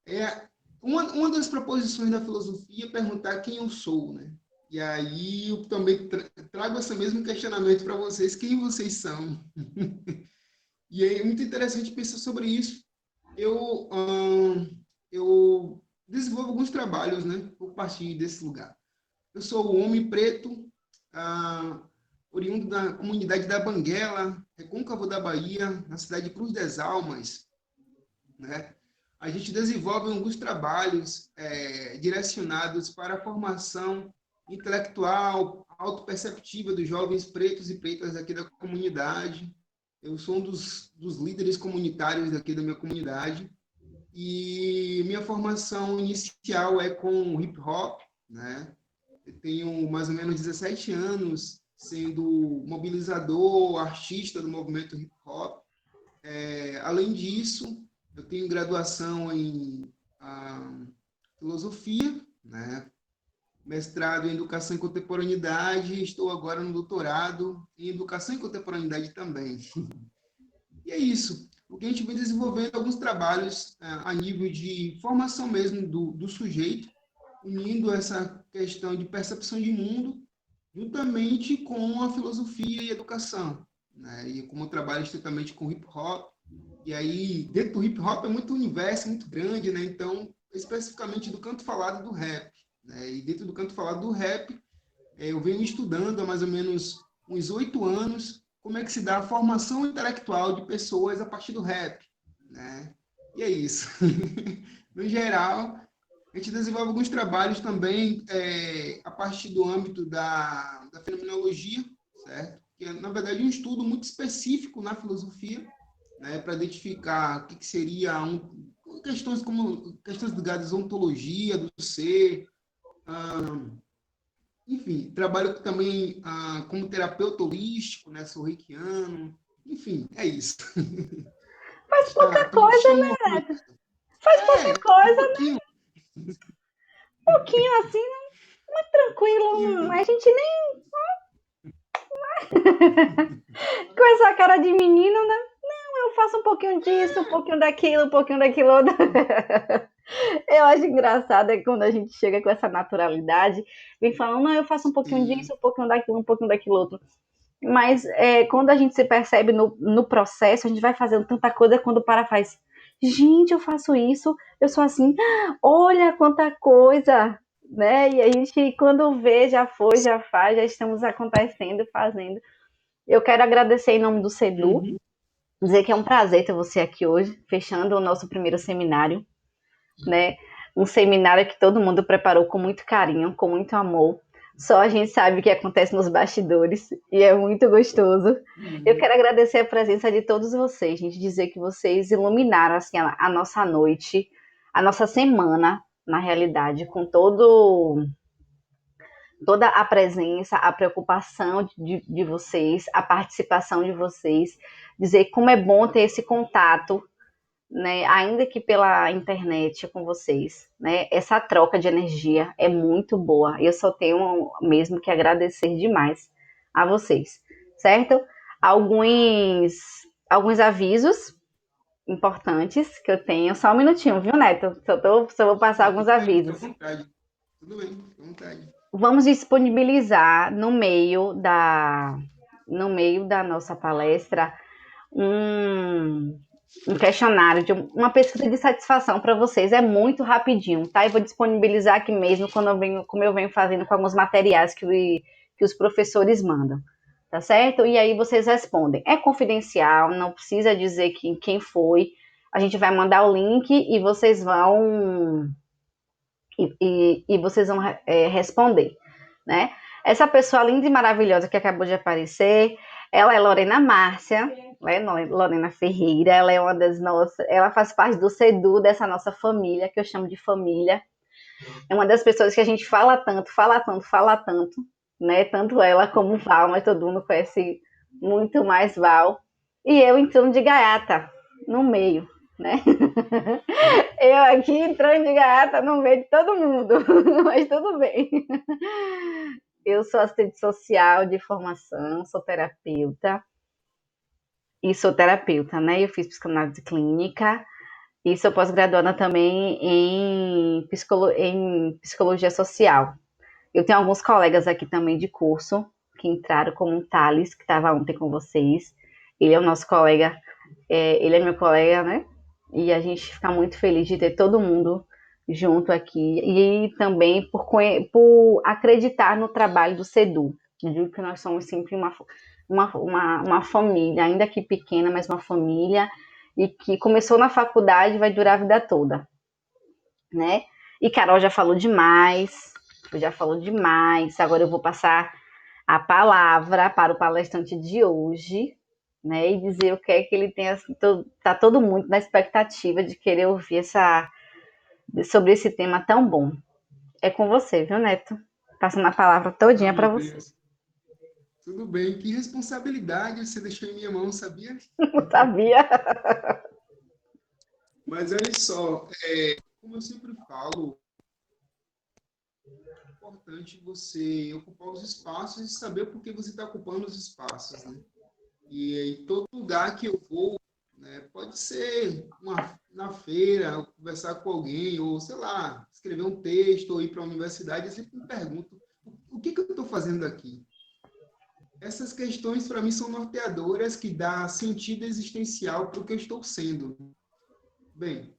É, uma das proposições da filosofia é perguntar quem eu sou, né? E aí eu também trago esse mesmo questionamento para vocês, quem vocês são? E é muito interessante pensar sobre isso. Eu, eu desenvolvo alguns trabalhos, né, por partir desse lugar. Eu sou um homem preto, ah, oriundo da comunidade da Banguela, Recôncavo da Bahia, na cidade de Cruz das Almas, né? A gente desenvolve alguns trabalhos direcionados para a formação intelectual, autoperceptiva dos jovens pretos e pretas aqui da comunidade. Eu sou um dos líderes comunitários daqui da minha comunidade e minha formação inicial é com hip hop, né? Eu tenho mais ou menos 17 anos sendo mobilizador, artista do movimento hip hop. Além disso, eu tenho graduação em filosofia, né? Mestrado em educação e contemporaneidade, e estou agora no doutorado em educação e contemporaneidade também. E é isso. O que a gente vem desenvolvendo alguns trabalhos a nível de formação mesmo do sujeito, unindo essa questão de percepção de mundo juntamente com a filosofia e a educação, né? E como eu trabalho estritamente com hip hop, e aí dentro do hip hop é muito universo, muito grande, né? Então, especificamente do canto falado do rap, né? E dentro do canto falado do rap, eu venho estudando há mais ou menos uns 8 anos como é que se dá a formação intelectual de pessoas a partir do rap, né? E é isso. No geral, a gente desenvolve alguns trabalhos também a partir do âmbito da fenomenologia, certo? Que é, na verdade, um estudo muito específico na filosofia, né, para identificar o que seria questões como questões ligadas à ontologia do ser, enfim, trabalho também como terapeuta holístico, né, sou reikiano, enfim, é isso. Faz pouca Estamos coisa, chama uma né? coisa. Faz pouca Um coisa, né? pouquinho, Um pouquinho assim, muito tranquilo. A pouquinho. gente nem com essa cara de menino, né? Eu faço um pouquinho disso, um pouquinho daquilo outro. Eu acho engraçado é quando a gente chega com essa naturalidade, vem falando, não, eu faço um pouquinho disso, Sim, um pouquinho daquilo outro. Mas quando a gente se percebe no processo, a gente vai fazendo tanta coisa quando para faz. Gente, eu faço isso, eu sou assim, olha quanta coisa, né? E a gente, quando vê, já foi, já faz, já estamos acontecendo, fazendo. Eu quero agradecer em nome do CEDU, uhum, dizer que é um prazer ter você aqui hoje, fechando o nosso primeiro seminário, né? Um seminário que todo mundo preparou com muito carinho, com muito amor. Só a gente sabe o que acontece nos bastidores e é muito gostoso. Eu uhum. quero agradecer a presença de todos vocês, gente, dizer que vocês iluminaram assim a nossa noite, a nossa semana, na realidade, com toda a presença, a preocupação de vocês, a participação de vocês, dizer como é bom ter esse contato, né, ainda que pela internet com vocês, né? Essa troca de energia é muito boa. Eu só tenho mesmo que agradecer demais a vocês, certo? Alguns alguns avisos importantes que eu tenho. Só um minutinho, viu, Neto? Só vou passar alguns Fica à avisos. vontade. Tudo bem, fica à vontade. Vamos disponibilizar no meio da nossa palestra um, um questionário, uma pesquisa de satisfação para vocês. É muito rapidinho, tá? Eu vou disponibilizar aqui mesmo como eu venho fazendo com alguns materiais que os professores mandam, tá certo? E aí vocês respondem. É confidencial, não precisa dizer quem foi. A gente vai mandar o link e vocês vão vocês vão responder, né? Essa pessoa linda e maravilhosa que acabou de aparecer, ela é Lorena Márcia, né? Lorena Ferreira, ela é uma das nossas, ela faz parte do CEDU, dessa nossa família, que eu chamo de família. É uma das pessoas que a gente fala tanto, fala tanto, fala tanto, né? Tanto ela como o Val, mas todo mundo conhece muito mais Val. E eu entrando de gaiata no meio, né? Eu aqui entrando de gaiata no meio de todo mundo, mas tudo bem. Eu sou assistente social de formação, sou terapeuta, né? Eu fiz psicanálise clínica E sou pós-graduada também em psicologia social. Eu tenho alguns colegas aqui também de curso que entraram, como o Thales, que estava ontem com vocês. Ele é o nosso colega, ele é meu colega, né? E a gente fica muito feliz de ter todo mundo junto aqui. E também por acreditar no trabalho do SEDU. Eu digo que nós somos sempre uma família, ainda que pequena, mas uma família, e que começou na faculdade e vai durar a vida toda, né? E Carol já falou demais. Agora eu vou passar a palavra para o palestrante de hoje, né? E dizer o que é que ele tem. Tá todo mundo na expectativa de querer ouvir sobre esse tema tão bom. É com você, viu, Neto? Passando a palavra Ah, todinha para meu você. Deus. Tudo bem. Que responsabilidade você deixou em minha mão, sabia? Não sabia. Mas olha só, como eu sempre falo, é importante você ocupar os espaços e saber por que você está ocupando os espaços, né? E em todo lugar que eu vou, né, pode ser na feira, conversar com alguém, ou sei lá, escrever um texto, ou ir para a universidade, eu sempre me pergunto, o que eu estou fazendo aqui? Essas questões, para mim, são norteadoras que dão sentido existencial para o que eu estou sendo. Bem,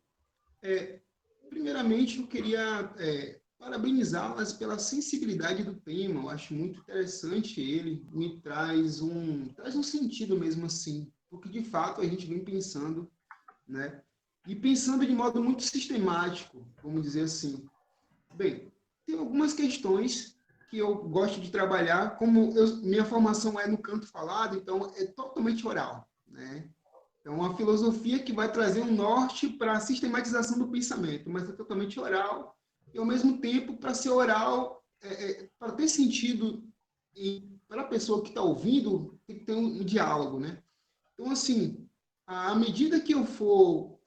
primeiramente, eu queria parabenizá-las pela sensibilidade do tema. Eu acho muito interessante ele, me traz um sentido mesmo assim, porque de fato a gente vem pensando, né? E pensando de modo muito sistemático, vamos dizer assim. Bem, tem algumas questões que eu gosto de trabalhar, minha formação é no canto falado, então é totalmente oral, né? Então, uma filosofia que vai trazer um norte para a sistematização do pensamento, mas é totalmente oral, e ao mesmo tempo, para ser oral, para ter sentido para a pessoa que está ouvindo, tem que ter um diálogo, né? Então, assim, à medida que eu for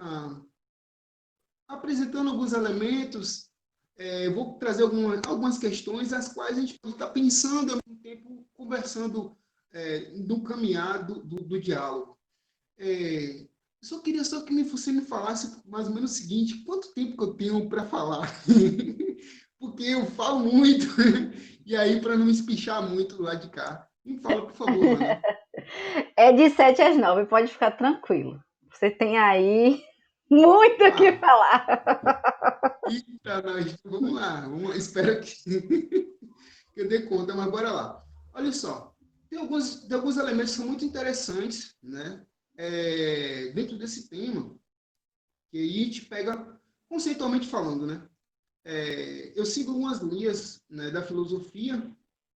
apresentando alguns elementos, vou trazer algumas questões as quais a gente pode estar pensando ao mesmo tempo, conversando no caminhar do diálogo. Só queria que você me falasse mais ou menos o seguinte, quanto tempo que eu tenho para falar? Porque eu falo muito, e aí para não me espichar muito do lado de cá. Me fala, por favor, Ana. É de 7 às 9, pode ficar tranquilo. Você tem aí muito o que Ah, falar. eita, nós, vamos lá, espero que eu dê conta, mas bora lá. Olha só, tem alguns elementos que são muito interessantes, né? Dentro desse tema, que aí a gente pega conceitualmente falando, né? Eu sigo algumas linhas, né, da filosofia,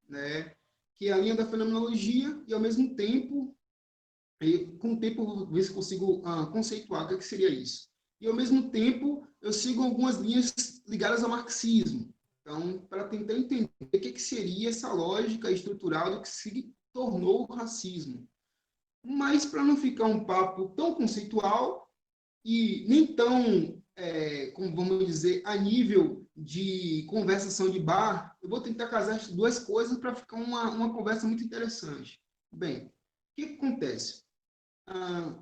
né, que é a linha da fenomenologia, e ao mesmo tempo, com o tempo, eu vou ver se consigo conceituar o que seria isso. E ao mesmo tempo, eu sigo algumas linhas ligadas ao marxismo. Então, para tentar entender o que seria essa lógica estrutural do que se tornou o racismo. Mas, para não ficar um papo tão conceitual, e nem tão, como vamos dizer, a nível de conversação de bar, eu vou tentar casar as duas coisas para ficar uma conversa muito interessante. Bem, o que acontece? Ah,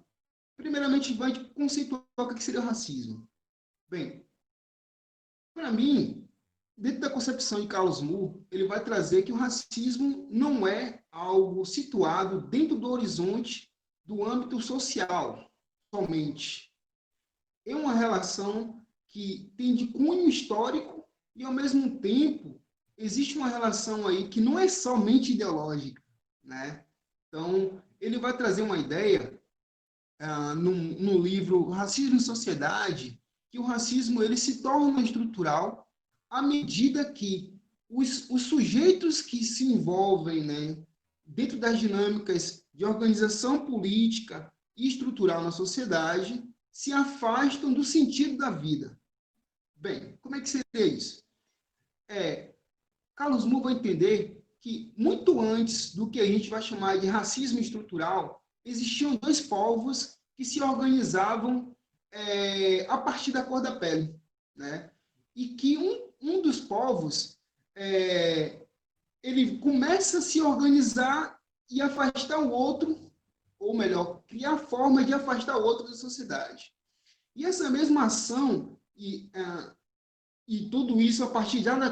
primeiramente, vai conceituar o que seria o racismo. Bem, para mim, dentro da concepção de Carlos Moore, ele vai trazer que o racismo não é algo situado dentro do horizonte do âmbito social somente. É uma relação que tem de cunho histórico e, ao mesmo tempo, existe uma relação aí que não é somente ideológica, né? Então, ele vai trazer uma ideia no livro Racismo e Sociedade, que o racismo ele se torna estrutural à medida que os sujeitos que se envolvem, né, dentro das dinâmicas de organização política e estrutural na sociedade se afastam do sentido da vida. Bem, como é que seria isso? Carlos Moore vai entender que muito antes do que a gente vai chamar de racismo estrutural, existiam dois povos que se organizavam a partir da cor da pele, né? E que um dos povos ele começa a se organizar e afastar o outro, ou melhor, criar formas de afastar o outro da sociedade. E essa mesma ação e tudo isso, a partir já da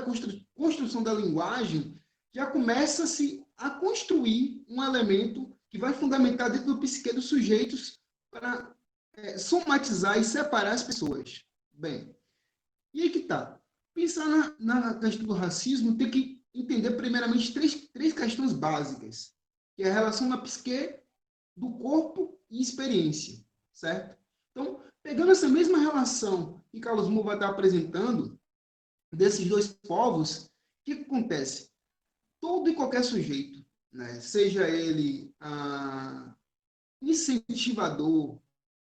construção da linguagem, já começa-se a construir um elemento que vai fundamentar dentro do psique dos sujeitos para somatizar e separar as pessoas. Bem, e aí que está. Pensar na questão do racismo, tem que entender primeiramente três questões básicas, que é a relação da psique, do corpo e experiência, certo? Então, pegando essa mesma relação que Carlos Moore vai estar apresentando, desses dois povos, o que acontece? Todo e qualquer sujeito, né, seja ele incentivador,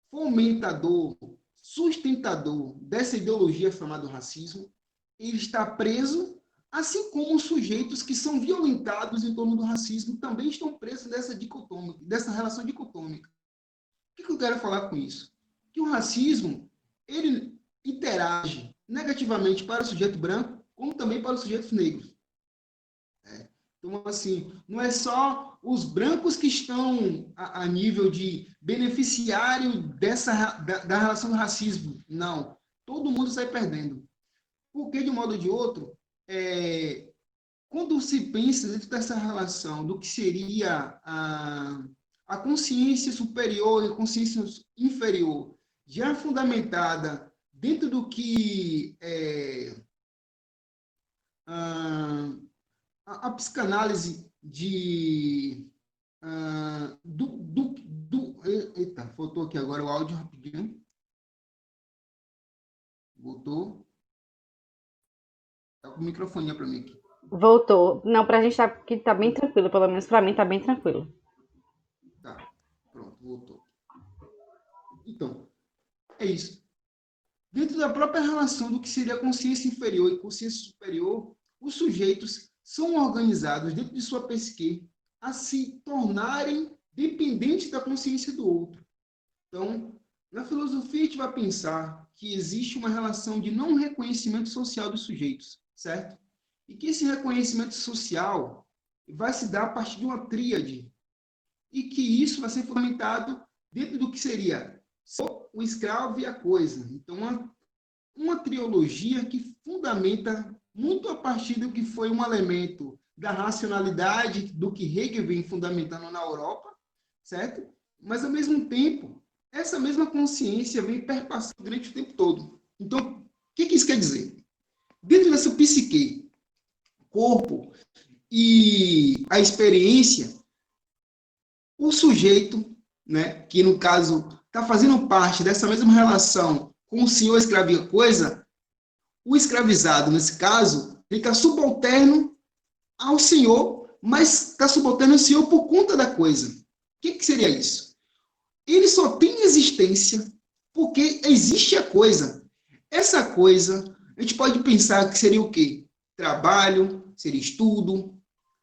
fomentador, sustentador dessa ideologia chamada racismo, ele está preso, assim como os sujeitos que são violentados em torno do racismo também estão presos dessa relação dicotômica. O que eu quero falar com isso? Que o racismo, ele interage negativamente para o sujeito branco, como também para os sujeitos negros. Então, assim, não é só os brancos que estão a nível de beneficiário da relação do racismo. Não. Todo mundo sai perdendo. Porque, de um modo ou de outro, quando se pensa dentro dessa relação do que seria a consciência superior e a consciência inferior, já fundamentada dentro do que a psicanálise eita, faltou aqui agora o áudio rapidinho. Voltou. Tá com o microfone para mim aqui. Voltou. Não, pra gente tá bem tranquilo, pelo menos pra mim tá bem tranquilo. Tá, pronto, voltou. Então, é isso. Dentro da própria relação do que seria consciência inferior e consciência superior, os sujeitos são organizados dentro de sua psique a se tornarem dependentes da consciência do outro. Então, na filosofia, a gente vai pensar que existe uma relação de não reconhecimento social dos sujeitos, certo? E que esse reconhecimento social vai se dar a partir de uma tríade, e que isso vai ser fundamentado dentro do que seria o escravo e a coisa. Então, uma trilogia que fundamenta muito a partir do que foi um elemento da racionalidade, do que Hegel vem fundamentando na Europa, certo? Mas, ao mesmo tempo, essa mesma consciência vem perpassando durante o tempo todo. Então, o que isso quer dizer? Dentro dessa psique, corpo e a experiência, o sujeito, né, que no caso está fazendo parte dessa mesma relação com o senhor escravo e coisa, o escravizado, nesse caso, ele está subalterno ao senhor, mas está subalterno ao senhor por conta da coisa. O que seria isso? Ele só tem existência porque existe a coisa. Essa coisa, a gente pode pensar que seria o quê? Trabalho, seria estudo,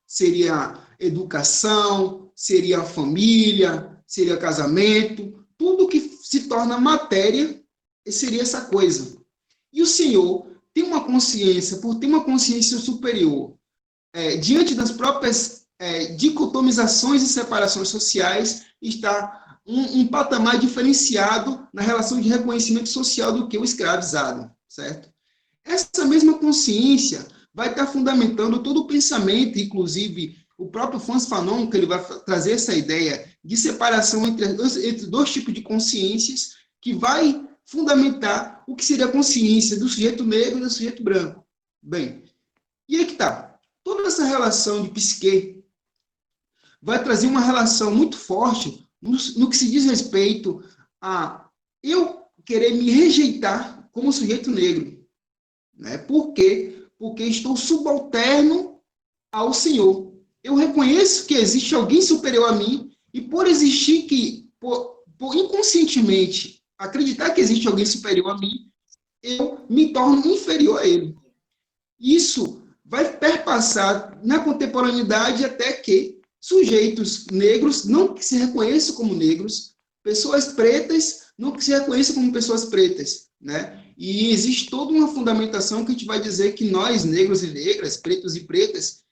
seria educação, seria família, seria casamento, tudo que se torna matéria seria essa coisa. E o senhor tem uma consciência, por ter uma consciência superior, diante das próprias dicotomizações e separações sociais, está um patamar diferenciado na relação de reconhecimento social do que o escravizado, certo? Essa mesma consciência vai estar fundamentando todo o pensamento, inclusive o próprio Frantz Fanon, que ele vai trazer essa ideia de separação entre dois tipos de consciências, que vai fundamentar o que seria a consciência do sujeito negro e do sujeito branco. Bem, e aí que está. Toda essa relação de psique vai trazer uma relação muito forte no que se diz respeito a eu querer me rejeitar como sujeito negro. Né? Por quê? Porque estou subalterno ao Senhor. Eu reconheço que existe alguém superior a mim e por existir por inconscientemente acreditar que existe alguém superior a mim, eu me torno inferior a ele. Isso vai perpassar na contemporaneidade até que sujeitos negros não que se reconheçam como negros, pessoas pretas não que se reconheçam como pessoas pretas, né? E existe toda uma fundamentação que a gente vai dizer que nós, negros e negras, pretos e pretas,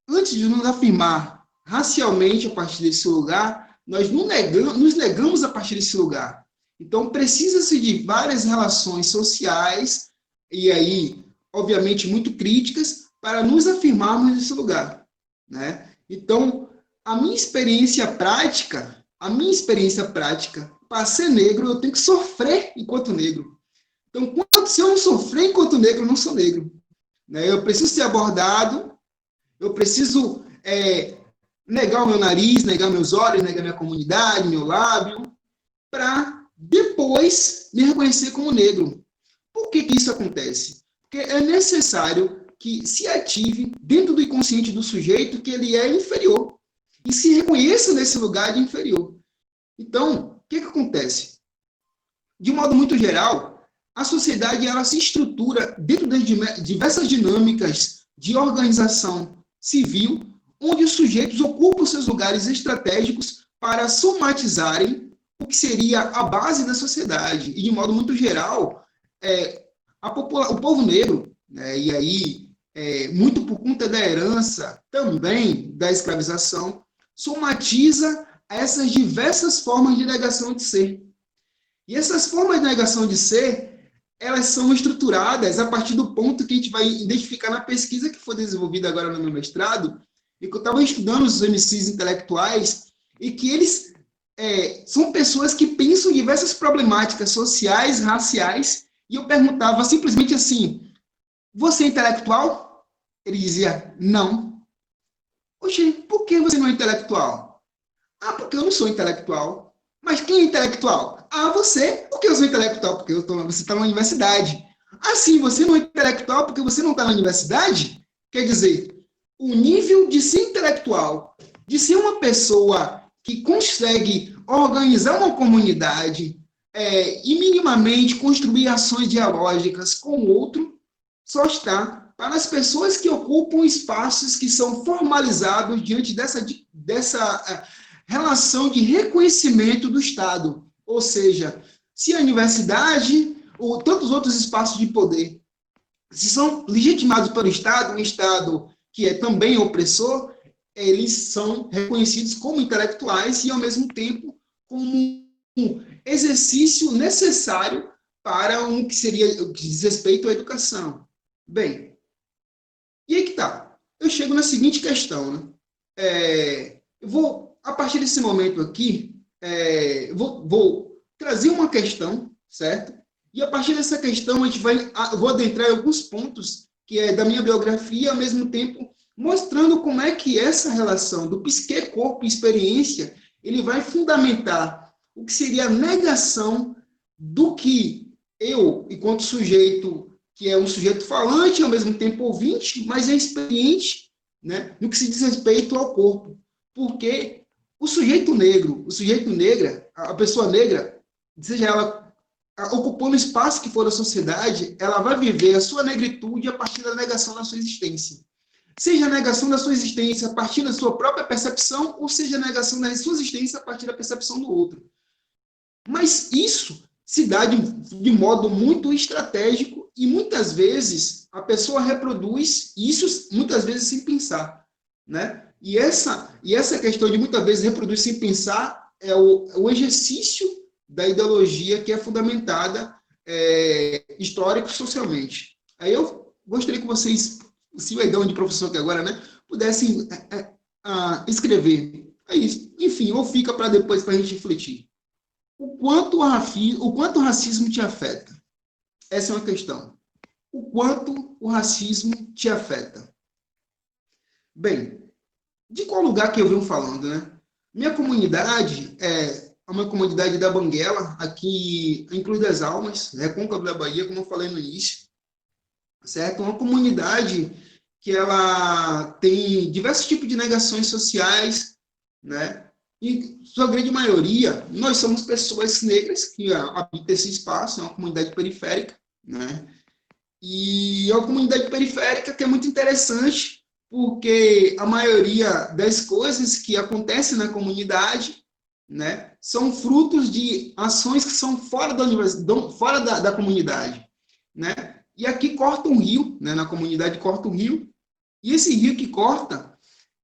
antes de nos afirmar racialmente a partir desse lugar, nós nos negamos a partir desse lugar. Então, precisa-se de várias relações sociais, e aí, obviamente, muito críticas, para nos afirmarmos nesse lugar, né? Então, para ser negro, eu tenho que sofrer enquanto negro. Então, se eu não sofrer enquanto negro, eu não sou negro, né? Eu preciso ser abordado, eu preciso negar o meu nariz, negar meus olhos, negar minha comunidade, meu lábio, para depois me reconhecer como negro. Por que isso acontece? Porque é necessário que se ative dentro do inconsciente do sujeito que ele é inferior e se reconheça nesse lugar de inferior. Então, o que acontece? De um modo muito geral, a sociedade ela se estrutura dentro das diversas dinâmicas de organização civil, onde os sujeitos ocupam seus lugares estratégicos para somatizarem o que seria a base da sociedade. E, de modo muito geral, o povo negro, né, e aí, muito por conta da herança também da escravização, somatiza essas diversas formas de negação de ser. E essas formas de negação de ser, elas são estruturadas a partir do ponto que a gente vai identificar na pesquisa que foi desenvolvida agora no meu mestrado, e que eu estava estudando os MCs intelectuais, e que eles são pessoas que pensam em diversas problemáticas sociais, raciais, e eu perguntava simplesmente assim, você é intelectual? Ele dizia, não. Oxe, por que você não é intelectual? Ah, porque eu não sou intelectual. Mas quem é intelectual? Ah, você. Por que eu sou intelectual? Porque você está na universidade. Ah, sim, você não é intelectual porque você não está na universidade? Quer dizer, o nível de ser intelectual, de ser uma pessoa que consegue organizar uma comunidade e minimamente construir ações dialógicas com o outro, só está para as pessoas que ocupam espaços que são formalizados diante dessa relação de reconhecimento do Estado. Ou seja, se a universidade ou tantos outros espaços de poder se são legitimados pelo Estado, um Estado que é também opressor, eles são reconhecidos como intelectuais e, ao mesmo tempo, como um exercício necessário para o que seria o que diz respeito à educação. Bem, e aí que tá. Eu chego na seguinte questão, né? Eu vou, a partir desse momento aqui, vou trazer uma questão, certo? E a partir dessa questão, eu vou adentrar em alguns pontos que é da minha biografia, e, ao mesmo tempo, mostrando como é que essa relação do psique, corpo e experiência, ele vai fundamentar o que seria a negação do que eu, enquanto sujeito, que é um sujeito falante, ao mesmo tempo ouvinte, mas é experiente, né, no que se diz respeito ao corpo. Porque o sujeito negra, a pessoa negra, seja ela ocupando o espaço que for da sociedade, ela vai viver a sua negritude a partir da negação da sua existência. Seja a negação da sua existência a partir da sua própria percepção, ou seja a negação da sua existência a partir da percepção do outro. Mas isso se dá de modo muito estratégico e muitas vezes a pessoa reproduz isso muitas vezes sem pensar, né? E essa questão de muitas vezes reproduzir sem pensar é o exercício da ideologia que é fundamentada histórico-socialmente. Aí eu gostaria que vocês, se vai dar de professor aqui agora, né, pudessem escrever. É isso. Enfim, ou fica para depois para a gente refletir. O quanto o racismo te afeta? Essa é uma questão. O quanto o racismo te afeta? Bem, de qual lugar que eu venho falando, né? Minha comunidade é uma comunidade da Banguela, aqui em Cruz das Almas, Recôncavo da Bahia, como eu falei no início, certo? Uma comunidade que ela tem diversos tipos de negações sociais, né? E sua grande maioria, nós somos pessoas negras que habitam esse espaço, é uma comunidade periférica, né? E é uma comunidade periférica que é muito interessante, porque a maioria das coisas que acontecem na comunidade, né, são frutos de ações que são fora da comunidade, né? E aqui corta um rio, né, na comunidade corta um rio, e esse rio que corta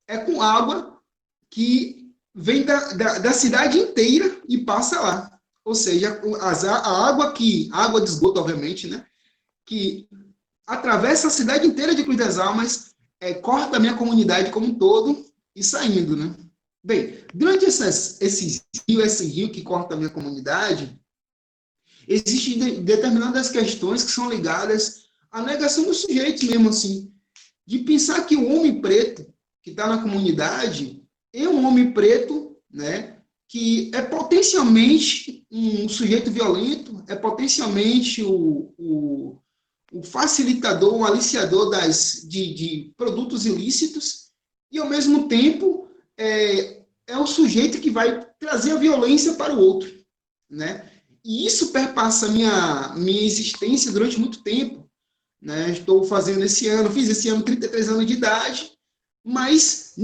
é com água que vem da cidade inteira e passa lá. ou seja, a água a água de esgoto, obviamente, né, que atravessa a cidade inteira de Cruz das Almas, corta a minha comunidade como um todo e saindo, né? Bem, durante esse rio que corta a minha comunidade, existem determinadas questões que são ligadas à negação dos sujeitos mesmo, assim, de pensar que o homem preto que está na comunidade é um homem preto, né, que é potencialmente um sujeito violento, é potencialmente o facilitador, o aliciador de produtos ilícitos, e, ao mesmo tempo, é o sujeito que vai trazer a violência para o outro, né? E isso perpassa a minha existência durante muito tempo, né? Estou fazendo fiz esse ano 33 anos de idade, mas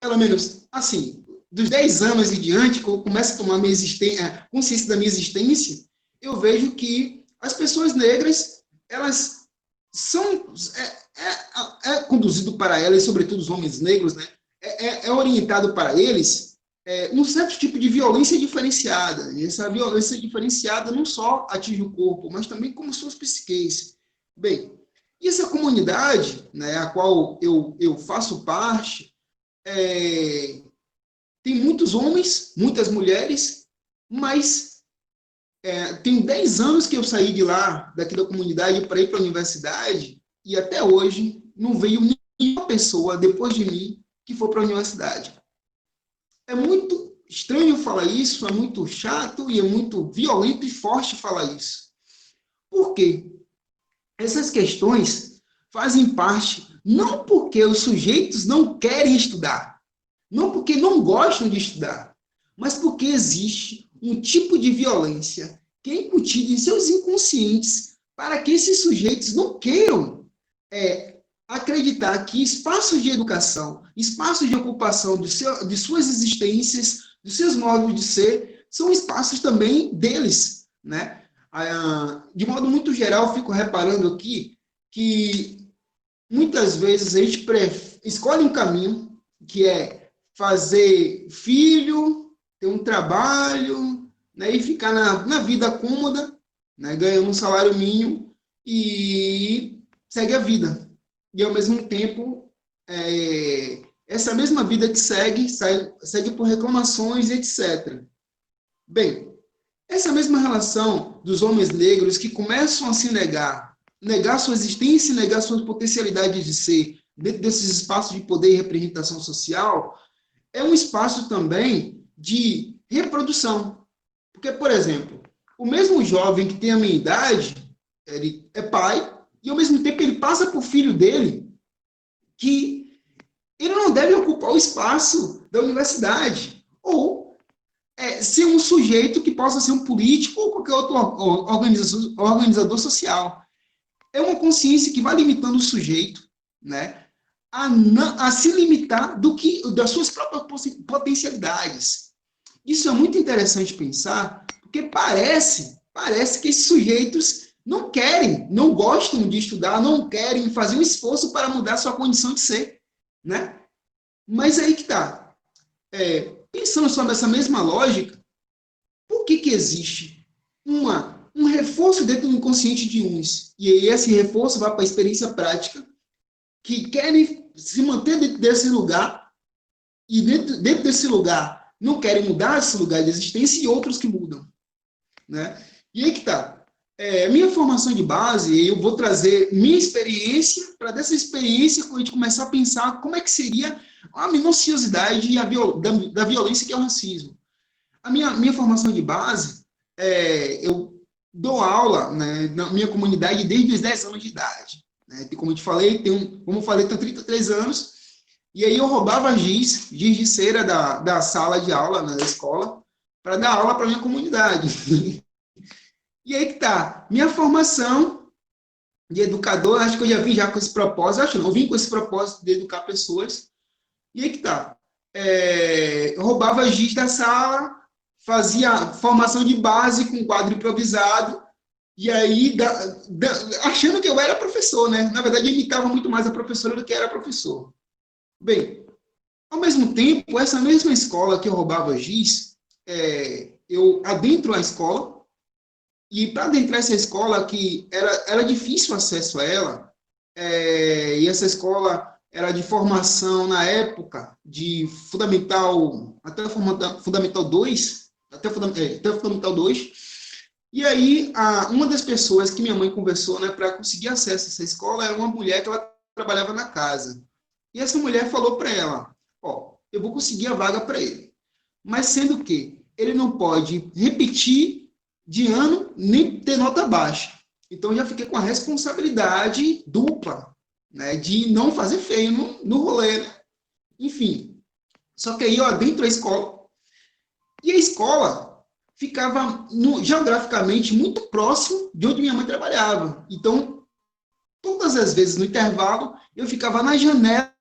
pelo menos, assim, dos 10 anos em diante, quando eu começo a tomar consciência da minha existência, eu vejo que as pessoas negras, elas são, conduzido para elas, sobretudo os homens negros, né? Orientado para eles um certo tipo de violência diferenciada. E essa violência diferenciada não só atinge o corpo, mas também como suas psiques. Bem, e essa comunidade, né, a qual eu faço parte, tem muitos homens, muitas mulheres, mas tem 10 anos que eu saí de lá, daqui da comunidade, para ir para a universidade, e até hoje não veio nenhuma pessoa depois de mim que for para a universidade. É muito estranho falar isso, é muito chato e é muito violento e forte falar isso. Por quê? Essas questões fazem parte, não porque os sujeitos não querem estudar, não porque não gostam de estudar, mas porque existe um tipo de violência que é incutido em seus inconscientes para que esses sujeitos não queiram acreditar que espaços de educação, espaços de ocupação de suas existências, dos seus modos de ser, são espaços também deles, né? De modo muito geral, fico reparando aqui que muitas vezes a gente escolhe um caminho que é fazer filho, ter um trabalho, né, e ficar na vida cômoda, né, ganhando um salário mínimo e segue a vida. E, ao mesmo tempo, essa mesma vida que segue por reclamações, etc. Bem, essa mesma relação dos homens negros que começam a se negar sua existência e negar suas potencialidades de ser, dentro desses espaços de poder e representação social, é um espaço também de reprodução. Porque, por exemplo, o mesmo jovem que tem a minha idade, ele é pai, e, ao mesmo tempo, ele passa para o filho dele que ele não deve ocupar o espaço da universidade, ou ser um sujeito que possa ser um político ou qualquer outro organizador social. É uma consciência que vai limitando o sujeito, né, a se limitar das suas próprias potencialidades. Isso é muito interessante pensar, porque parece que esses sujeitos não querem, não gostam de estudar, não querem fazer um esforço para mudar sua condição de ser, né? Mas aí que está. Pensando sobre essa mesma lógica, por que existe um reforço dentro do inconsciente de uns? E aí esse reforço vai para a experiência prática, que querem se manter dentro desse lugar, e dentro desse lugar não querem mudar esse lugar de existência, e outros que mudam, né? E aí que está. Minha formação de base, eu vou trazer minha experiência, para dessa experiência a gente começar a pensar como é que seria a minuciosidade da violência que é o racismo. A minha formação de base, eu dou aula, né, na minha comunidade desde os 10 anos de idade. Né? Como eu te falei, tenho 33 anos, e aí eu roubava giz de cera da sala de aula, né, da escola, para dar aula para a minha comunidade. E aí que tá. Minha formação de educador, acho que eu já vim com esse propósito, eu vim com esse propósito de educar pessoas. E aí que tá. Roubava giz da sala, fazia formação de base com quadro improvisado, e aí, achando que eu era professor, né? Na verdade, eu imitava muito mais a professora do que era professor. Bem, ao mesmo tempo, essa mesma escola que eu roubava giz, eu adentro a escola, e para adentrar essa escola, que era difícil o acesso a ela, e essa escola era de formação na época, de fundamental, até o fundamental 2, até o fundamental 2. E aí, uma das pessoas que minha mãe conversou, né, para conseguir acesso a essa escola, era uma mulher que ela trabalhava na casa. E essa mulher falou para ela, ó, eu vou conseguir a vaga para ele. Mas sendo que ele não pode repetir de ano nem ter nota baixa. Então, eu já fiquei com a responsabilidade dupla, né, de não fazer feio no rolê, né? Enfim, só que aí, ó, dentro da escola, e a escola ficava geograficamente muito próximo de onde minha mãe trabalhava. Então, todas as vezes no intervalo, eu ficava na janela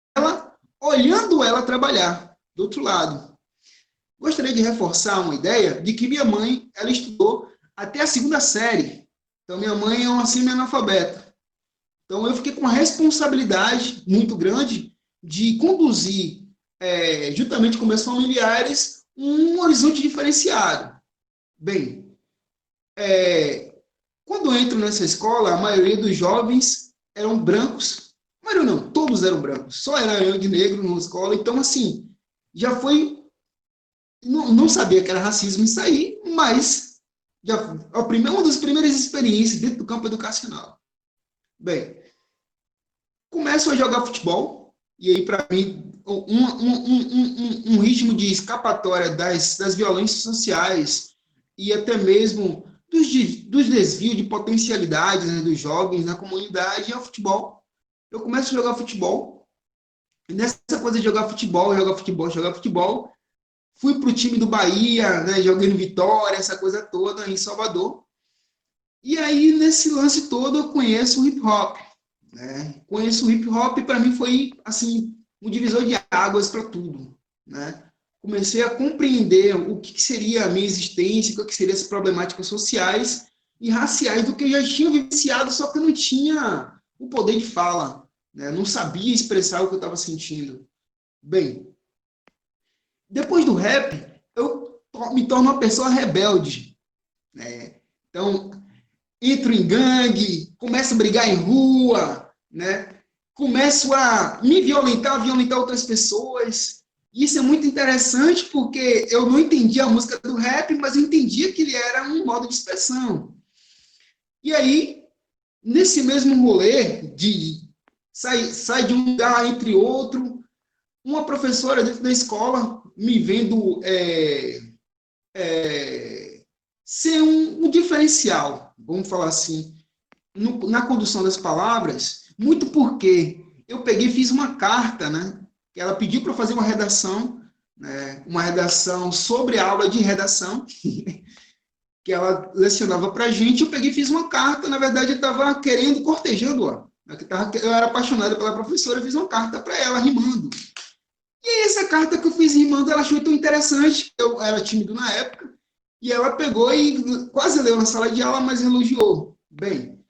olhando ela trabalhar do outro lado. Gostaria de reforçar uma ideia de que minha mãe, ela estudou até a segunda série. Então, minha mãe é uma semi-analfabeta. Então, eu fiquei com uma responsabilidade muito grande de conduzir, juntamente com meus familiares, um horizonte diferenciado. Bem, quando eu entro nessa escola, a maioria dos jovens eram brancos. A maioria não, todos eram brancos. Só era eu de negro na escola. Então, assim, já foi... Não sabia que era racismo isso aí, mas uma das primeiras experiências dentro do campo educacional. Bem, começo a jogar futebol, e aí, para mim, um ritmo de escapatória das violências sociais e até mesmo dos desvios de potencialidades, né, dos jovens na comunidade é o futebol. Eu começo a jogar futebol, e nessa coisa de jogar futebol, fui para o time do Bahia, né, joguei no Vitória, essa coisa toda, em Salvador. E aí, nesse lance todo, eu conheço o hip-hop. Né? Conheço o hip-hop e para mim foi assim, um divisor de águas para tudo. Né? Comecei a compreender o que seria a minha existência, o que seriam as problemáticas sociais e raciais do que eu já tinha vivenciado, só que eu não tinha o poder de fala. Né? Não sabia expressar o que eu estava sentindo. Bem, depois do rap, eu me torno uma pessoa rebelde. Né? Então, entro em gangue, começo a brigar em rua, né? Começo a me violentar outras pessoas. Isso é muito interessante porque eu não entendia a música do rap, mas eu entendia que ele era um modo de expressão. E aí, nesse mesmo rolê de sai de um lugar entre outro, uma professora dentro da escola me vendo ser um diferencial, vamos falar assim, na condução das palavras, muito porque eu peguei e fiz uma carta, né? Que ela pediu para fazer uma redação, né, uma redação sobre a aula de redação, que ela lecionava para a gente. Eu peguei e fiz uma carta, na verdade eu estava querendo, cortejando-a. Eu era apaixonado pela professora, eu fiz uma carta para ela, rimando. E essa carta que eu fiz rimando, ela achou tão interessante, eu era tímido na época, e ela pegou e quase leu na sala de aula, mas elogiou. Bem,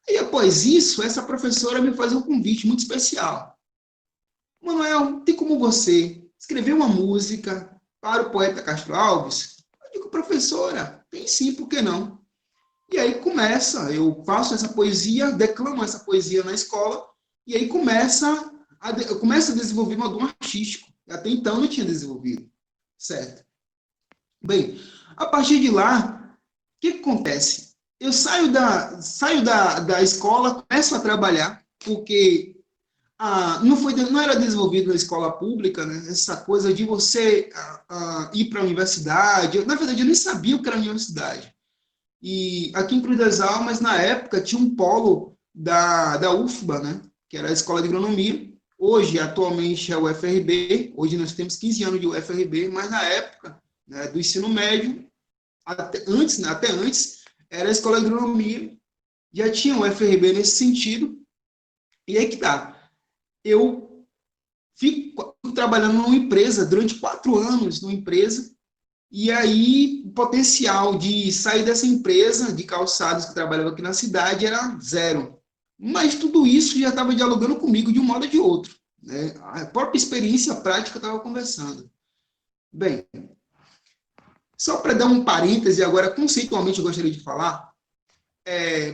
e após isso, essa professora me faz um convite muito especial. Manuel, tem como você escrever uma música para o poeta Castro Alves? Eu digo, professora, tem sim, por que não? E aí começa, eu faço essa poesia, declamo essa poesia na escola, e aí eu começo a desenvolver meu dom artístico. Até então eu não tinha desenvolvido, certo? Bem, a partir de lá, o que acontece? Eu saio da escola, começo a trabalhar, porque não era desenvolvido na escola pública, né? Essa coisa de você ir para a universidade. Na verdade, eu nem sabia o que era universidade. E aqui em Cruz das Almas, na época, tinha um polo da UFBA, né? Que era a Escola de Agronomia. Hoje, atualmente, é o UFRB. Hoje nós temos 15 anos de UFRB, mas na época, né, do ensino médio, até antes, era a Escola de Agronomia. Já tinha o UFRB nesse sentido. E aí que tá. Eu fico trabalhando numa empresa durante 4 anos, numa empresa, e aí o potencial de sair dessa empresa de calçados que trabalhava aqui na cidade era zero. Mas tudo isso já estava dialogando comigo de um modo ou de outro. Né? A própria experiência prática estava conversando. Bem, Só para dar um parêntese, agora, conceitualmente, eu gostaria de falar,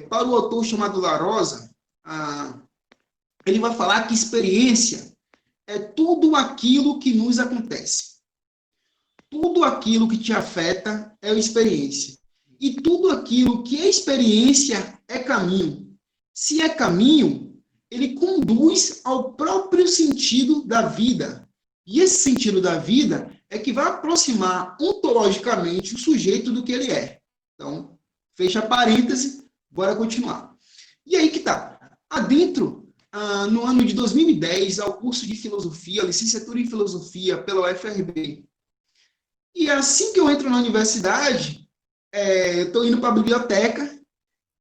para o autor chamado La Rosa, ele vai falar que experiência é tudo aquilo que nos acontece. Tudo aquilo que te afeta é experiência. E tudo aquilo que é experiência é caminho. Se é caminho, ele conduz ao próprio sentido da vida. E esse sentido da vida é que vai aproximar ontologicamente o sujeito do que ele é. Então, fecha parêntese, bora continuar. E aí que tá. Adentro, no ano de 2010, ao curso de filosofia, licenciatura em filosofia pela UFRB. E assim que eu entro na universidade, eu estou indo para a biblioteca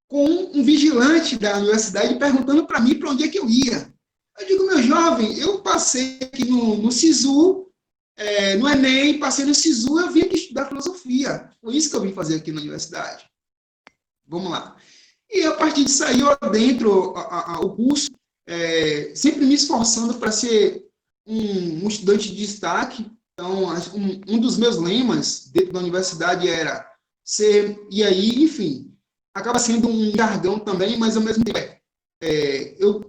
com um vigilante da universidade perguntando para mim para onde é que eu ia. Eu digo, meu jovem, eu passei aqui no SISU, no Enem, passei no SISU, eu vim aqui estudar filosofia. Foi isso que eu vim fazer aqui na universidade. Vamos lá. E a partir disso aí, eu adentro o curso, sempre me esforçando para ser um estudante de destaque. Então, um dos meus lemas dentro da universidade era ser, e aí, enfim, acaba sendo um jargão também, mas ao mesmo tempo eu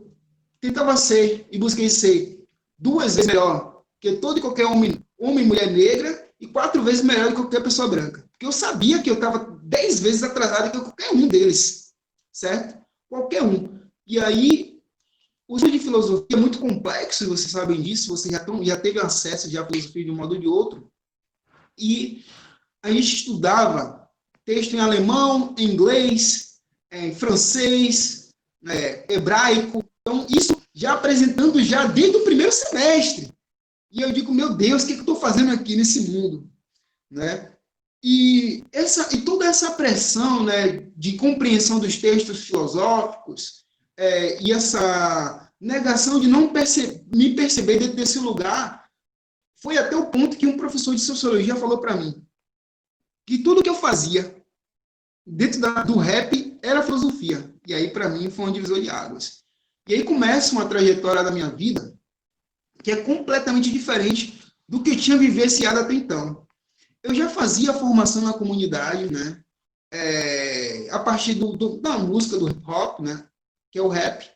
tentava ser e busquei ser 2 vezes melhor que todo e qualquer homem e mulher negra e 4 vezes melhor que qualquer pessoa branca. Porque eu sabia que eu estava 10 vezes atrasado que qualquer um deles, certo? Qualquer um. E aí, o estudo de filosofia é muito complexo, vocês sabem disso, você já teve acesso à filosofia de um modo ou de outro, e a gente estudava texto em alemão, em inglês, em francês, hebraico, então isso já apresentando já desde o primeiro semestre. E eu digo, meu Deus, o que eu estou fazendo aqui nesse mundo? Né? E toda essa pressão, né, de compreensão dos textos filosóficos, e essa negação de não me perceber dentro desse lugar, foi até o ponto que um professor de sociologia falou para mim que tudo que eu fazia dentro do rap era filosofia. E aí, para mim, foi um divisor de águas. E aí começa uma trajetória da minha vida que é completamente diferente do que eu tinha vivenciado até então. Eu já fazia formação na comunidade, né? A partir da música do hip hop, né? Que é o rap.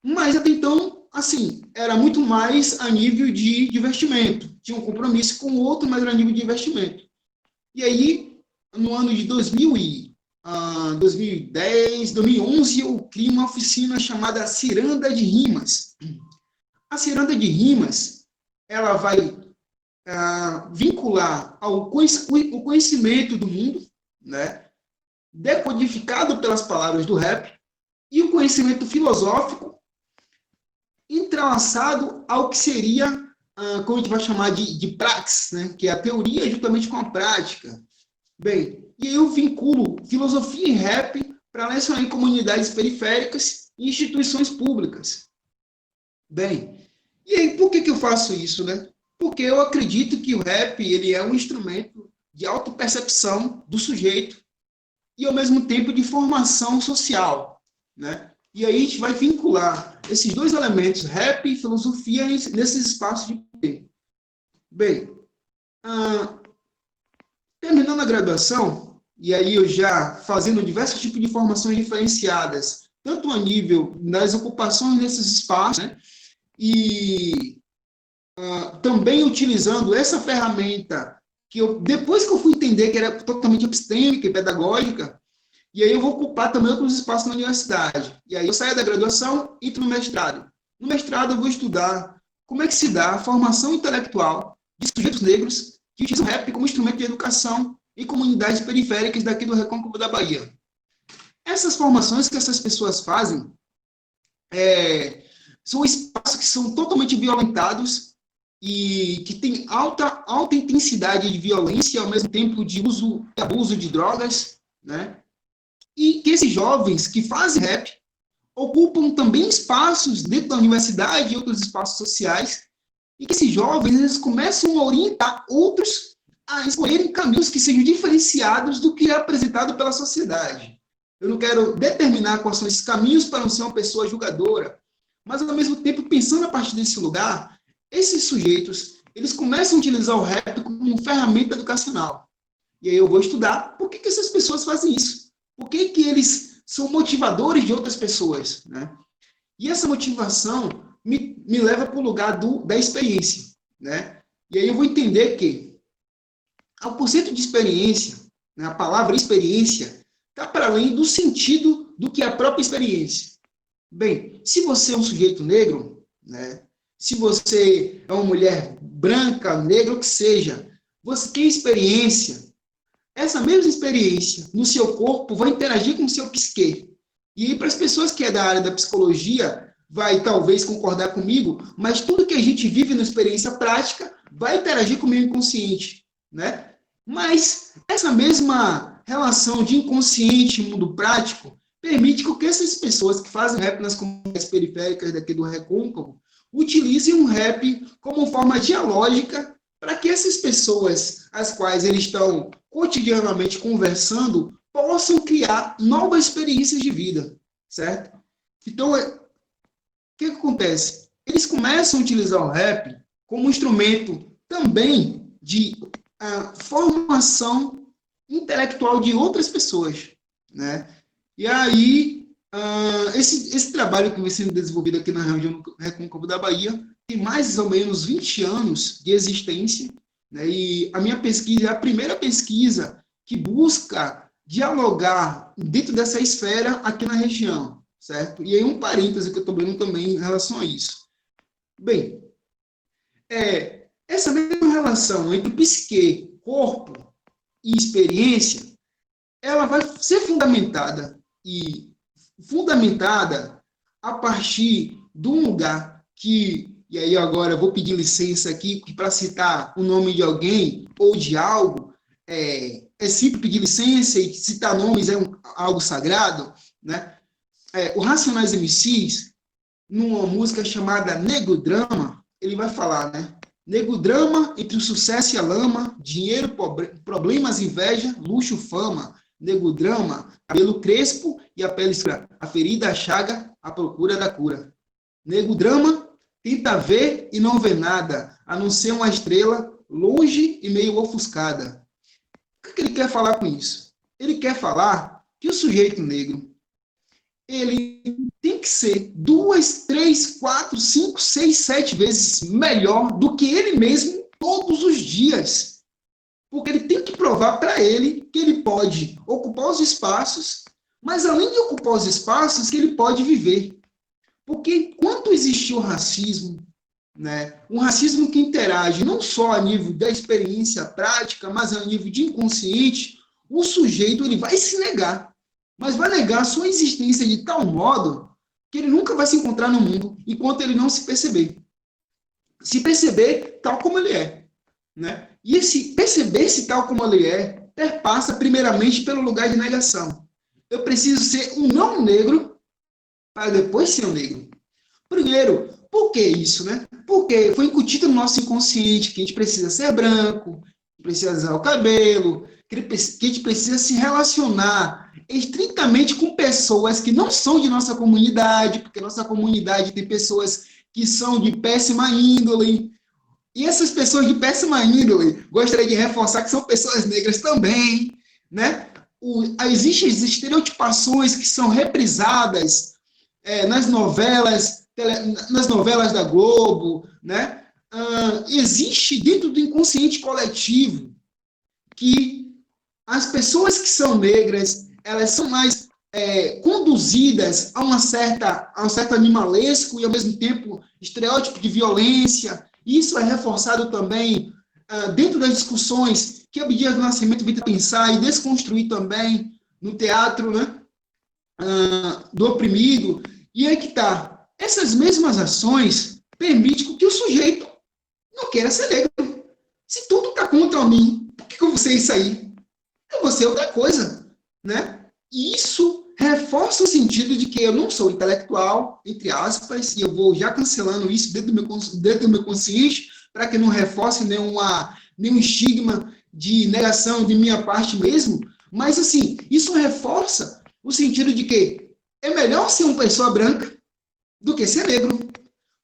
Mas até então, assim, era muito mais a nível de divertimento. Tinha um compromisso com o outro, mas era a nível de investimento. E aí, no ano de 2010, 2011, eu criei uma oficina chamada Ciranda de Rimas. A Ciranda de Rimas, ela vai vincular o conhecimento do mundo, né, decodificado pelas palavras do rap, e o conhecimento filosófico entrelaçado ao que seria, como a gente vai chamar de praxis, né, que é a teoria juntamente com a prática. Bem, e eu vinculo filosofia e rap para lecionar em comunidades periféricas e instituições públicas. Bem, e aí por que eu faço isso, né? Porque eu acredito que o rap ele é um instrumento de autopercepção do sujeito e, ao mesmo tempo, de formação social, né? E aí a gente vai vincular esses 2 elementos, rap e filosofia, nesses espaços de poder. Bem, terminando a graduação, e aí eu já fazendo diversos tipos de formações diferenciadas, tanto a nível das ocupações nesses espaços, né? E também utilizando essa ferramenta que depois que eu fui entender que era totalmente epistêmica e pedagógica, e aí eu vou ocupar também outros espaços na universidade. E aí eu saio da graduação e entro no mestrado. No mestrado eu vou estudar como é que se dá a formação intelectual de sujeitos negros que utilizam o rap como instrumento de educação em comunidades periféricas daqui do Recôncavo da Bahia. Essas formações que essas pessoas fazem são espaços que são totalmente violentados e que tem alta intensidade de violência, ao mesmo tempo de uso e abuso de drogas, né? E que esses jovens que fazem rap ocupam também espaços dentro da universidade e outros espaços sociais, e que esses jovens eles começam a orientar outros a escolherem caminhos que sejam diferenciados do que é apresentado pela sociedade. Eu não quero determinar quais são esses caminhos para não ser uma pessoa julgadora, mas, ao mesmo tempo, pensando a partir desse lugar, esses sujeitos, eles começam a utilizar o rap como ferramenta educacional. E aí eu vou estudar por que essas pessoas fazem isso. Por que eles são motivadores de outras pessoas, né? E essa motivação me leva para o lugar da experiência, né? E aí eu vou entender que o conceito de experiência, né, a palavra experiência, está para além do sentido do que é a própria experiência. Bem, se você é um sujeito negro, né, se você é uma mulher branca, negra, o que seja, você tem experiência, essa mesma experiência no seu corpo vai interagir com o seu psique. E aí, para as pessoas que é da área da psicologia, vai talvez concordar comigo, mas tudo que a gente vive na experiência prática vai interagir com o meu inconsciente, né? Mas essa mesma relação de inconsciente e mundo prático permite que essas pessoas que fazem rap nas comunidades periféricas daqui do Recôncavo utilizem um rap como forma dialógica para que essas pessoas, as quais eles estão cotidianamente conversando, possam criar novas experiências de vida, certo? Então, o que acontece? Eles começam a utilizar o rap como instrumento também de formação intelectual de outras pessoas, né? E aí, esse trabalho que vem sendo desenvolvido aqui na região do Recôncavo da Bahia tem mais ou menos 20 anos de existência, né? E a minha pesquisa é a primeira pesquisa que busca dialogar dentro dessa esfera aqui na região, certo? E aí um parêntese que eu estou vendo também em relação a isso. Bem, essa mesma relação entre psique, corpo e experiência, ela vai ser fundamentada a partir de um lugar que, e aí agora eu vou pedir licença aqui para citar o nome de alguém ou de algo, é sempre pedir licença e citar nomes é algo sagrado, né? O Racionais MCs, numa música chamada Nego Drama, ele vai falar, né? Nego drama entre o sucesso e a lama, dinheiro, problemas, inveja, luxo, fama. Nego drama, cabelo crespo e a pele escura, a ferida, a chaga, a procura da cura. Nego drama tenta ver e não vê nada, a não ser uma estrela longe e meio ofuscada. O que ele quer falar com isso? Ele quer falar que o sujeito negro ele tem que ser 2, 3, 4, 5, 6, 7 vezes melhor do que ele mesmo todos os dias. Porque ele tem que provar para ele que ele pode ocupar os espaços, mas além de ocupar os espaços, que ele pode viver. Porque enquanto existir o racismo, né, um racismo que interage não só a nível da experiência prática, mas a nível de inconsciente, o sujeito ele vai se negar. Mas vai negar a sua existência de tal modo que ele nunca vai se encontrar no mundo enquanto ele não se perceber. Se perceber tal como ele é, né? E esse perceber-se tal como ele é, perpassa primeiramente pelo lugar de negação. Eu preciso ser um não negro para depois ser um negro. Primeiro, por que isso, né? Porque foi incutido no nosso inconsciente que a gente precisa ser branco, que precisa usar o cabelo, que a gente precisa se relacionar estritamente com pessoas que não são de nossa comunidade, porque nossa comunidade tem pessoas que são de péssima índole, e essas pessoas de péssima índole, gostaria de reforçar que são pessoas negras também, né? Existem estereotipações que são reprisadas nas novelas da Globo, né? Existe dentro do inconsciente coletivo que as pessoas que são negras, elas são mais conduzidas a um certo animalesco e, ao mesmo tempo, estereótipo de violência. Isso é reforçado também dentro das discussões que Abdias do Nascimento vem pensar e desconstruir também no teatro, né, do oprimido. E aí que está. Essas mesmas ações permitem que o sujeito não queira ser negro. Se tudo está contra mim, por que eu vou ser isso aí? Eu vou ser outra coisa, né? E isso reforça o sentido de que eu não sou intelectual, entre aspas, e eu vou já cancelando isso dentro do meu consciente, para que não reforce nenhum estigma de negação de minha parte mesmo. Mas, assim, isso reforça o sentido de que é melhor ser uma pessoa branca do que ser negro.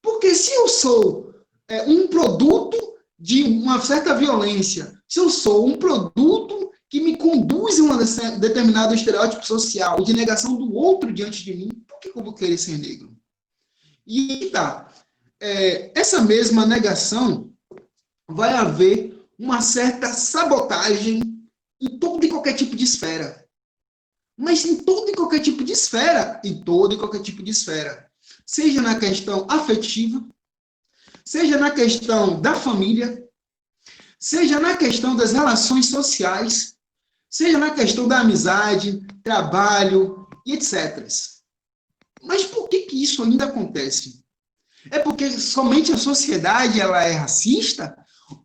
Porque se eu sou um produto de uma certa violência, se eu sou um produto que me conduz a um determinado estereótipo social de negação do outro diante de mim, por que eu vou querer ser negro? E tá, essa mesma negação vai haver uma certa sabotagem em todo e qualquer tipo de esfera. Mas em todo e qualquer tipo de esfera, seja na questão afetiva, seja na questão da família, seja na questão das relações sociais, seja na questão da amizade, trabalho e etc. Mas por que isso ainda acontece? É porque somente a sociedade ela é racista?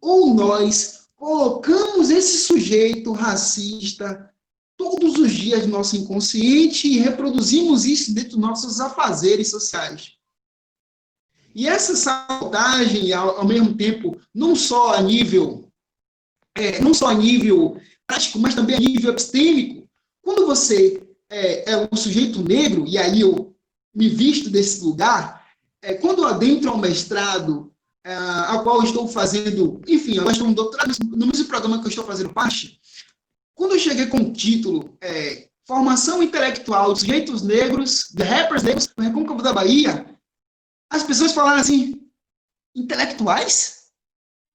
Ou nós colocamos esse sujeito racista todos os dias no nosso inconsciente e reproduzimos isso dentro dos nossos afazeres sociais? E essa sabotagem, ao mesmo tempo, não só a nível prático, mas também a nível epistêmico, quando você é um sujeito negro, e aí eu me visto desse lugar, quando eu adentro ao mestrado, ao qual eu estou fazendo, enfim, eu estou no doutorado, no mesmo programa que eu estou fazendo parte, quando eu cheguei com o título Formação Intelectual de Sujeitos Negros, de Rappers Negros no Recôncavo da Bahia, as pessoas falaram assim, intelectuais?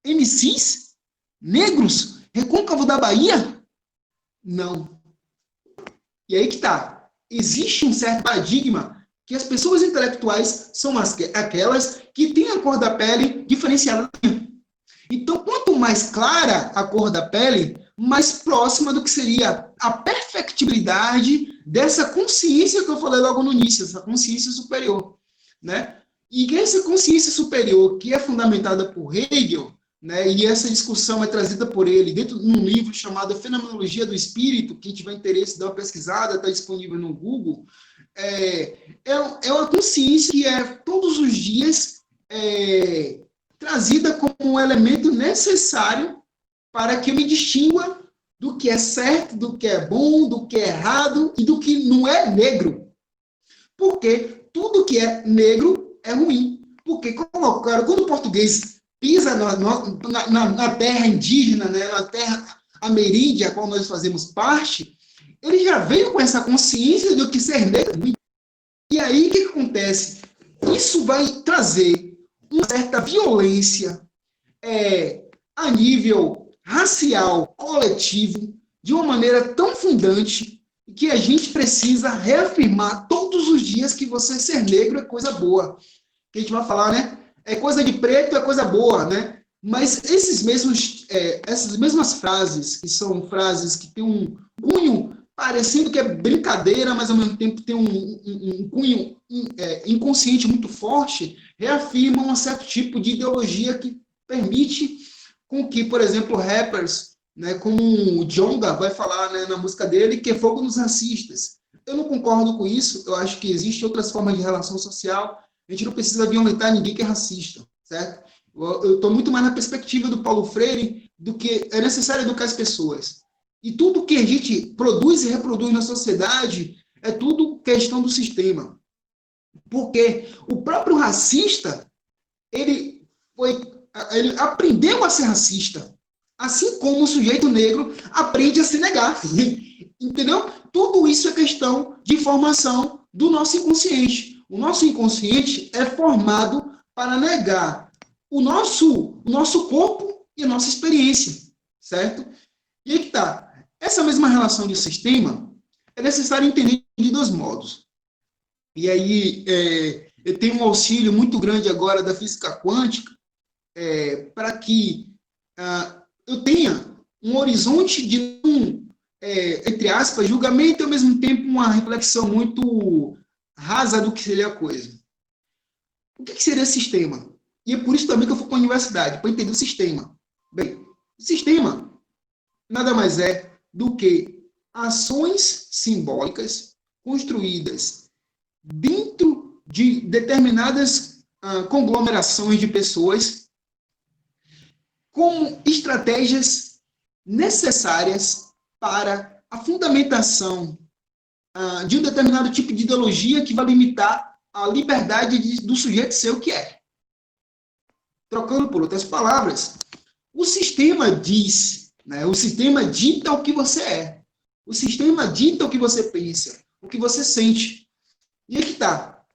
MCs? Negros? Recôncavo da Bahia? Não. E aí que tá. Existe um certo paradigma que as pessoas intelectuais são aquelas que têm a cor da pele diferenciada. Então, quanto mais clara a cor da pele, mais próxima do que seria a perfectibilidade dessa consciência que eu falei logo no início, essa consciência superior, né? E essa consciência superior, que é fundamentada por Hegel, né, e essa discussão é trazida por ele dentro de um livro chamado Fenomenologia do Espírito, quem tiver interesse, dá uma pesquisada, está disponível no Google, é uma consciência que é todos os dias trazida como um elemento necessário para que eu me distingua do que é certo, do que é bom, do que é errado e do que não é negro. Porque tudo que é negro é ruim. Porque quando o português pisa na terra indígena, né, na terra ameríndia, a qual nós fazemos parte, ele já veio com essa consciência do que ser negro é ruim. E aí, o que acontece? Isso vai trazer uma certa violência a nível racial, coletivo, de uma maneira tão fundante que a gente precisa reafirmar todos os dias que você ser negro é coisa boa. Que a gente vai falar, né? É coisa de preto, é coisa boa, né? Mas essas mesmas frases, que são frases que têm um cunho parecendo que é brincadeira, mas ao mesmo tempo tem um cunho inconsciente muito forte, reafirmam um certo tipo de ideologia que permite com que, por exemplo, rappers, né, como o Djonga vai falar, né, na música dele, que é fogo nos racistas. Eu não concordo com isso, eu acho que existem outras formas de relação social, a gente não precisa violentar ninguém que é racista, certo? Eu estou muito mais na perspectiva do Paulo Freire do que é necessário educar as pessoas. E tudo que a gente produz e reproduz na sociedade é tudo questão do sistema. Porque o próprio racista, ele aprendeu a ser racista. Assim como o sujeito negro aprende a se negar. Entendeu? Tudo isso é questão de formação do nosso inconsciente. O nosso inconsciente é formado para negar o nosso corpo e a nossa experiência, certo? E aí que tá. Essa mesma relação de sistema é necessário entender de dois modos. E aí eu tenho um auxílio muito grande agora da física quântica para que eu tenha um horizonte de entre aspas, julgamento e ao mesmo tempo uma reflexão muito rasa do que seria a coisa. O que seria sistema? E é por isso também que eu fui para a universidade, para entender o sistema. Bem, o sistema nada mais é do que ações simbólicas construídas dentro de determinadas conglomerações de pessoas como estratégias necessárias para a fundamentação de um determinado tipo de ideologia que vai limitar a liberdade do sujeito ser o que é. Trocando por outras palavras, O sistema diz, né? O sistema dita o que você é. O sistema dita o que você pensa, o que você sente. E aqui está.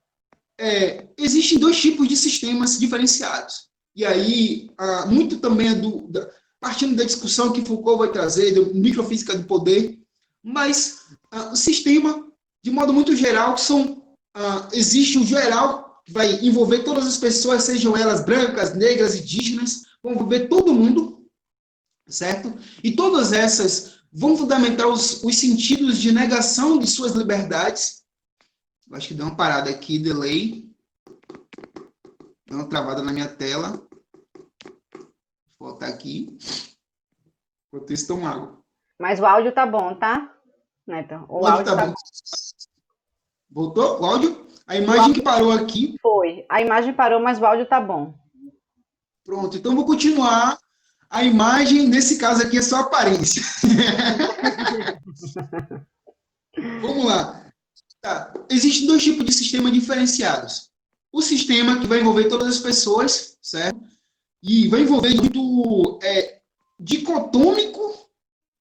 Existem dois tipos de sistemas diferenciados. E aí, muito também partindo da discussão que Foucault vai trazer, da microfísica do poder, mas o sistema, de modo muito geral, existe o geral, que vai envolver todas as pessoas, sejam elas brancas, negras, indígenas, vão envolver todo mundo, certo? E todas essas vão fundamentar os sentidos de negação de suas liberdades. Eu acho que deu uma parada aqui, delay. Deu uma travada na minha tela. Vou voltar aqui. Enquanto isso, toma água. Mas o áudio tá bom, tá, Neto? O áudio tá bom. Voltou o áudio? A imagem que parou aqui. Foi. A imagem parou, mas o áudio tá bom. Pronto, então vou continuar. A imagem, nesse caso aqui, é só aparência. Vamos lá. Tá. Existem dois tipos de sistema diferenciados. O sistema que vai envolver todas as pessoas, certo? E vai envolver muito dicotômico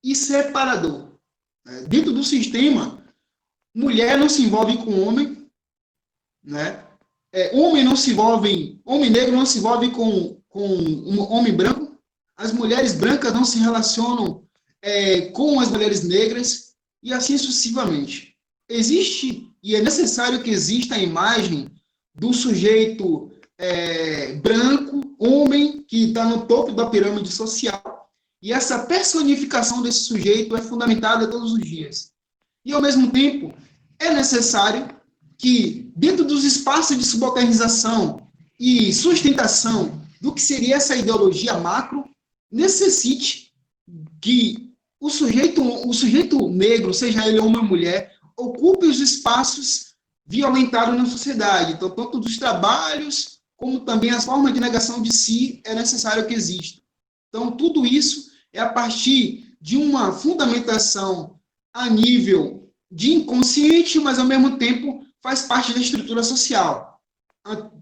e separador. Dentro do sistema, mulher não se envolve com homem, né? Homem negro não se envolve com um homem branco. As mulheres brancas não se relacionam com as mulheres negras e assim sucessivamente. Existe e é necessário que exista a imagem do sujeito branco, homem, que está no topo da pirâmide social. E essa personificação desse sujeito é fundamentada todos os dias. E, ao mesmo tempo, é necessário que, dentro dos espaços de subalternização e sustentação do que seria essa ideologia macro, necessite que o sujeito negro, seja ele homem ou mulher, ocupe os espaços violentados na sociedade. Então, tanto dos trabalhos, como também as formas de negação de si, é necessário que exista. Então, tudo isso é a partir de uma fundamentação a nível de inconsciente, mas, ao mesmo tempo, faz parte da estrutura social,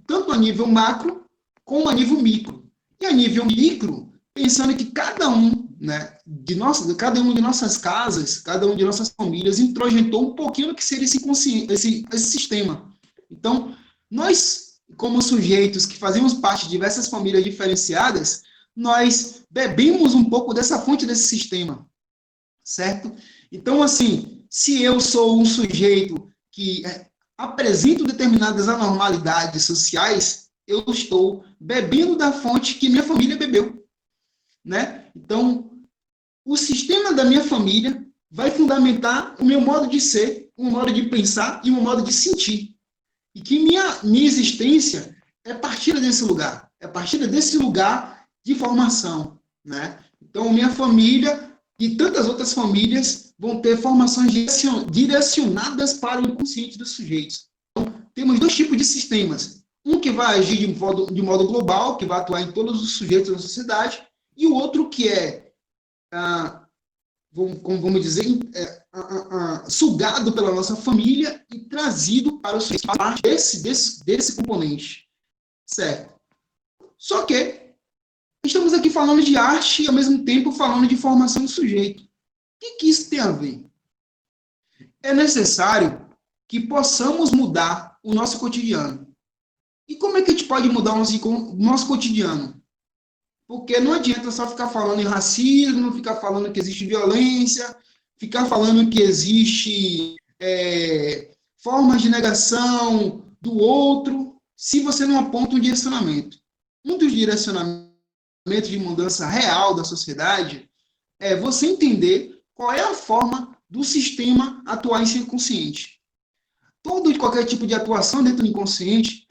tanto a nível macro, como a nível micro. E a nível micro, pensando que cada um de nossas casas, cada um de nossas famílias, introjetou um pouquinho do que seria esse sistema. Então, nós, como sujeitos que fazemos parte de diversas famílias diferenciadas, nós bebemos um pouco dessa fonte desse sistema, certo? Então, assim, se eu sou um sujeito que apresento determinadas anormalidades sociais, eu estou bebendo da fonte que minha família bebeu, né? Então, o sistema da minha família vai fundamentar o meu modo de ser, o meu modo de pensar e o meu modo de sentir. E que minha existência é partida desse lugar, é partida desse lugar de formação, né? Então, minha família e tantas outras famílias vão ter formações direcionadas para o inconsciente dos sujeitos. Então, temos dois tipos de sistemas. Um que vai agir de modo global, que vai atuar em todos os sujeitos da sociedade, e o outro que vamos dizer, sugado pela nossa família e trazido para o sujeito, parte desse componente. Certo? Só que estamos aqui falando de arte e, ao mesmo tempo, falando de formação do sujeito. O que isso tem a ver? É necessário que possamos mudar o nosso cotidiano. E como é que a gente pode mudar o nosso cotidiano? Porque não adianta só ficar falando em racismo, ficar falando que existe violência, ficar falando que existe formas de negação do outro, se você não aponta um direcionamento. Um dos direcionamentos de mudança real da sociedade é você entender qual é a forma do sistema atuar em seu inconsciente. Todo e qualquer tipo de atuação dentro do inconsciente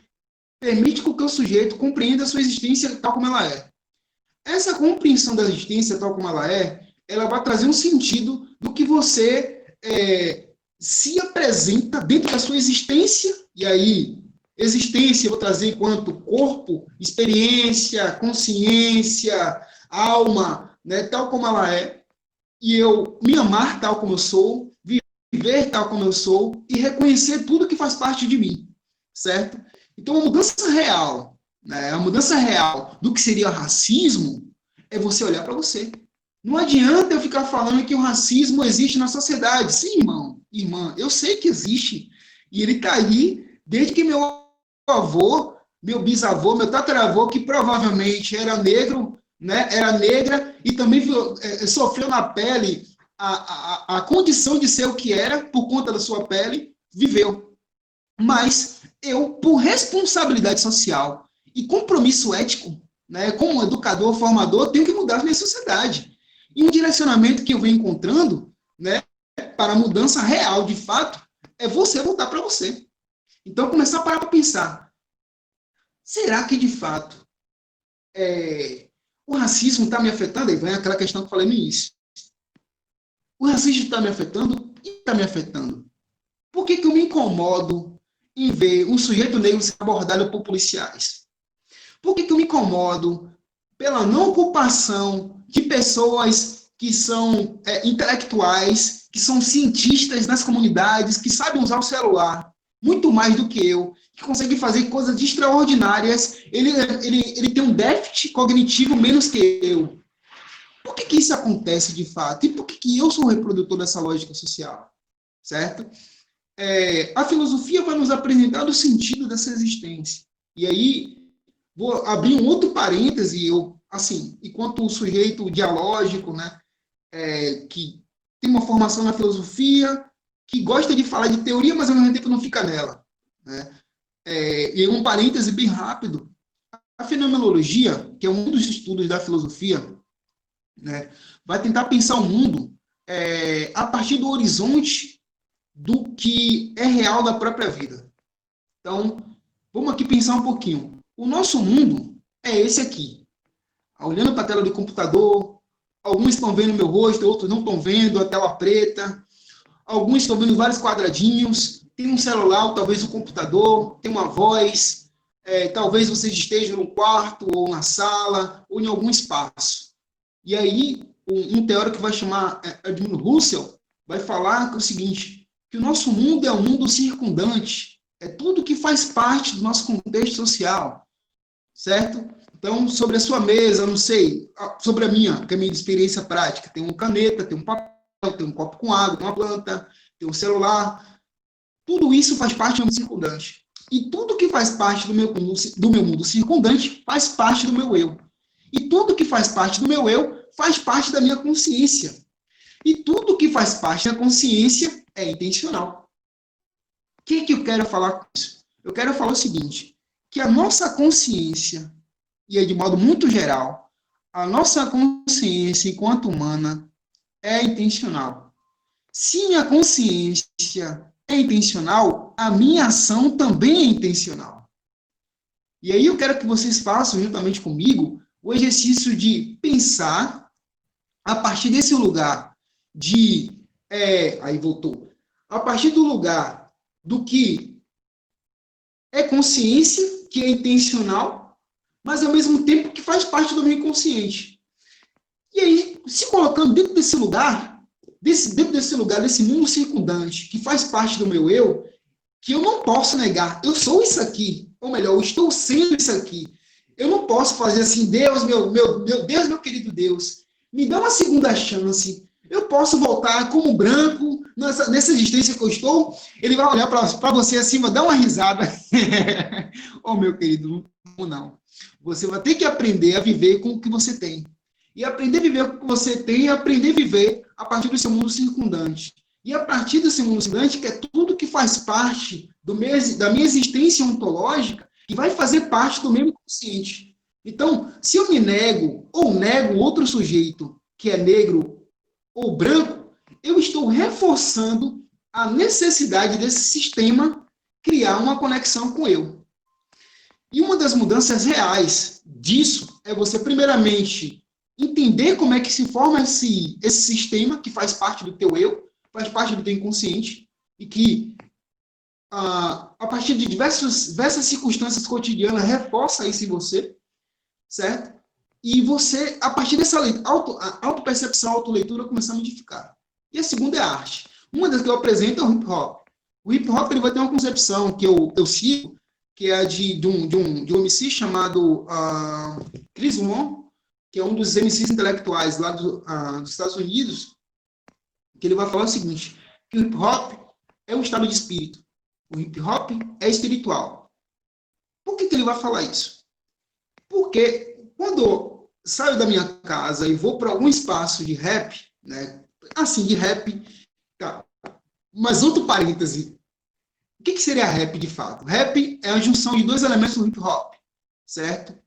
permite que o sujeito compreenda a sua existência tal como ela é. Essa compreensão da existência tal como ela vai trazer um sentido do que você se apresenta dentro da sua existência, e aí, existência eu vou trazer enquanto corpo, experiência, consciência, alma, né, tal como ela é, e eu me amar tal como eu sou, viver tal como eu sou, e reconhecer tudo que faz parte de mim, certo? Então, a mudança real do que seria racismo é você olhar para você. Não adianta eu ficar falando que o racismo existe na sociedade. Sim, irmão, irmã, eu sei que existe. E ele está aí desde que meu avô, meu bisavô, meu tataravô, que provavelmente era negro, né, era negra e também sofreu na pele a condição de ser o que era por conta da sua pele, viveu. Mas eu, por responsabilidade social e compromisso ético, né, como educador, formador, tenho que mudar a minha sociedade. E um direcionamento que eu venho encontrando, né, para a mudança real, de fato, é você voltar para você. Então, começar a parar para pensar. Será que, de fato, o racismo está me afetando? Aí vem aquela questão que eu falei no início. O racismo está me afetando e está me afetando. Por que eu me incomodo em ver um sujeito negro ser abordado por policiais? Por que eu me incomodo pela não ocupação de pessoas que são intelectuais, que são cientistas nas comunidades, que sabem usar o celular muito mais do que eu, que conseguem fazer coisas extraordinárias, ele tem um déficit cognitivo menos que eu. Por que isso acontece de fato? E por que eu sou o reprodutor dessa lógica social? Certo? A filosofia vai nos apresentar o sentido dessa existência. E aí, vou abrir um outro parêntese, enquanto sujeito dialógico, né, que tem uma formação na filosofia, que gosta de falar de teoria, mas ao mesmo tempo não fica nela. Né? E um parêntese bem rápido, a fenomenologia, que é um dos estudos da filosofia, né, vai tentar pensar o mundo a partir do horizonte do que é real da própria vida. Então, vamos aqui pensar um pouquinho. O nosso mundo é esse aqui. Olhando para a tela do computador, alguns estão vendo meu rosto, outros não estão vendo, a tela preta. Alguns estão vendo vários quadradinhos. Tem um celular, talvez um computador, tem uma voz. Talvez vocês estejam no quarto, ou na sala, ou em algum espaço. E aí, um teórico que vai chamar Edmund Husserl vai falar o seguinte, que o nosso mundo é um mundo circundante. É tudo que faz parte do nosso contexto social. Certo? Então, sobre a sua mesa, não sei, sobre a minha, que é a minha experiência prática, tem uma caneta, tem um papel, tem um copo com água, tem uma planta, tem um celular. Tudo isso faz parte do mundo circundante. E tudo que faz parte do meu mundo circundante faz parte do meu eu. E tudo que faz parte do meu eu faz parte da minha consciência. E tudo que faz parte da consciência é intencional. O que eu quero falar com isso? Eu quero falar o seguinte, que a nossa consciência, e é de modo muito geral, a nossa consciência enquanto humana é intencional. Se minha consciência é intencional, a minha ação também é intencional. E aí eu quero que vocês façam, juntamente comigo, o exercício de pensar a partir desse lugar de... aí voltou. A partir do lugar do que é consciência, que é intencional, mas ao mesmo tempo que faz parte do meu inconsciente. E aí, se colocando dentro desse lugar, desse mundo circundante, que faz parte do meu eu, que eu não posso negar, eu sou isso aqui, ou melhor, eu estou sendo isso aqui. Eu não posso fazer assim, Deus, meu Deus, meu querido Deus, me dá uma segunda chance. Eu posso voltar como branco nessa existência que eu estou. Ele vai olhar para você assim, vai dar uma risada. Oh, meu querido, não. Você vai ter que aprender a viver com o que você tem. E aprender a viver com o que você tem é aprender a viver a partir do seu mundo circundante. E a partir desse mundo circundante, que é tudo que faz parte da minha existência ontológica, e vai fazer parte do meu inconsciente. Então, se eu me nego, ou nego outro sujeito que é negro ou branco, eu estou reforçando a necessidade desse sistema criar uma conexão com eu. E uma das mudanças reais disso é você, primeiramente, entender como é que se forma esse sistema que faz parte do teu eu, faz parte do teu inconsciente, e que, a partir de diversas circunstâncias cotidianas, reforça isso em você, certo? E você, a partir dessa autopercepção, autoleitura, começar a modificar. E a segunda é a arte. Uma das que eu apresento é o hip-hop. O hip-hop ele vai ter uma concepção que eu sigo, que é de um MC chamado Chris Mon, que é um dos MCs intelectuais lá dos Estados Unidos, que ele vai falar o seguinte, que o hip hop é um estado de espírito. O hip hop é espiritual. Por que ele vai falar isso? Porque quando eu saio da minha casa e vou para algum espaço de rap, né? Assim, de rap, tá? Mas outro parêntese. O que seria rap de fato? Rap é a junção de dois elementos do hip hop, certo?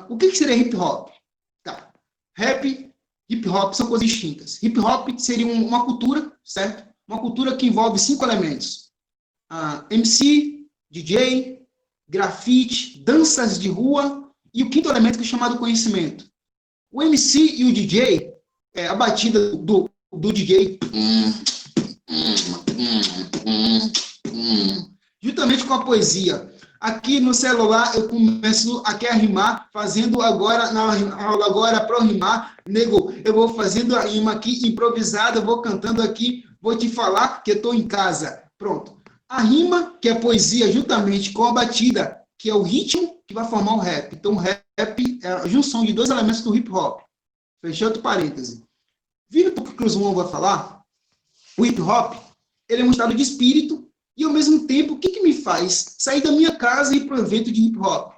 O que seria hip hop? Tá. Rap, hip hop são coisas distintas. Hip hop seria uma cultura, certo? Uma cultura que envolve 5 elementos: MC, DJ, grafite, danças de rua e o quinto elemento que é chamado conhecimento. O MC e o DJ, a batida do DJ, juntamente com a poesia. Aqui no celular eu começo aqui a rimar, fazendo agora, na aula agora para rimar, nego, eu vou fazendo a rima aqui improvisada, vou cantando aqui, vou te falar que eu estou em casa. Pronto. A rima, que é a poesia, juntamente com a batida, que é o ritmo que vai formar o rap. Então, o rap é a junção de dois elementos do hip hop. Fechando parêntese. Vindo para o que o João vai falar, o hip hop, ele é um estado de espírito e, ao mesmo tempo, o que me faz sair da minha casa e ir para o evento de hip hop?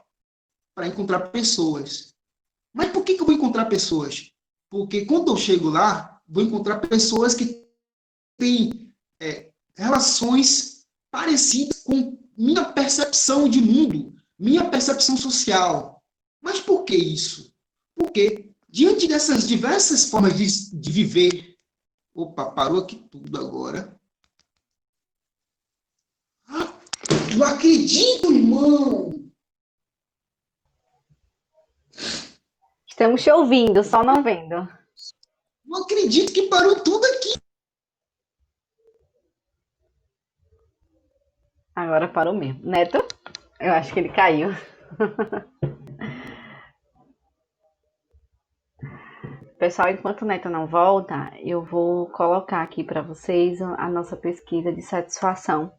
Para encontrar pessoas. Mas por que eu vou encontrar pessoas? Porque quando eu chego lá, vou encontrar pessoas que têm relações parecidas com minha percepção de mundo, minha percepção social. Mas por que isso? Porque, diante dessas diversas formas de viver... Opa, parou aqui tudo agora. Não acredito, irmão! Estamos te ouvindo, só não vendo. Não acredito que parou tudo aqui. Agora parou mesmo. Neto? Eu acho que ele caiu. Pessoal, enquanto o Neto não volta, eu vou colocar aqui para vocês a nossa pesquisa de satisfação,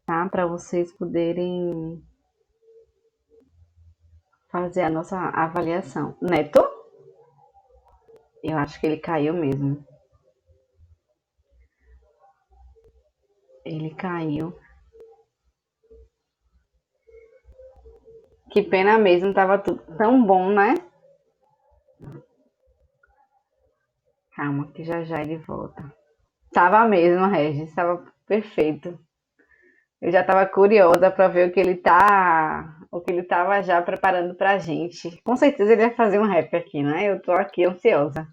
tá? Para vocês poderem fazer a nossa avaliação. Neto? Eu acho que ele caiu mesmo. Ele caiu. Que pena mesmo, tava tudo tão bom, né? Calma, que já já ele volta. Tava mesmo, Regis, tava perfeito. Eu já tava curiosa para ver o que ele tava já preparando pra gente. Com certeza ele vai fazer um rap aqui, né? Eu tô aqui ansiosa.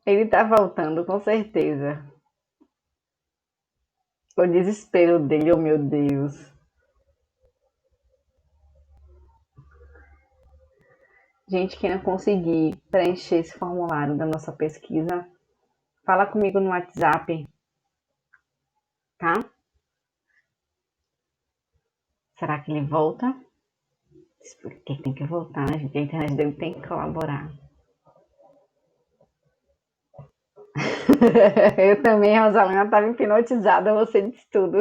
Ele tá voltando, com certeza. O desespero dele, oh meu Deus. Gente, quem não conseguir preencher esse formulário da nossa pesquisa, fala comigo no WhatsApp, tá? Será que ele volta? Porque tem que voltar, gente. A internet dele tem que colaborar. Eu também, Rosalina, estava hipnotizada, você disse tudo.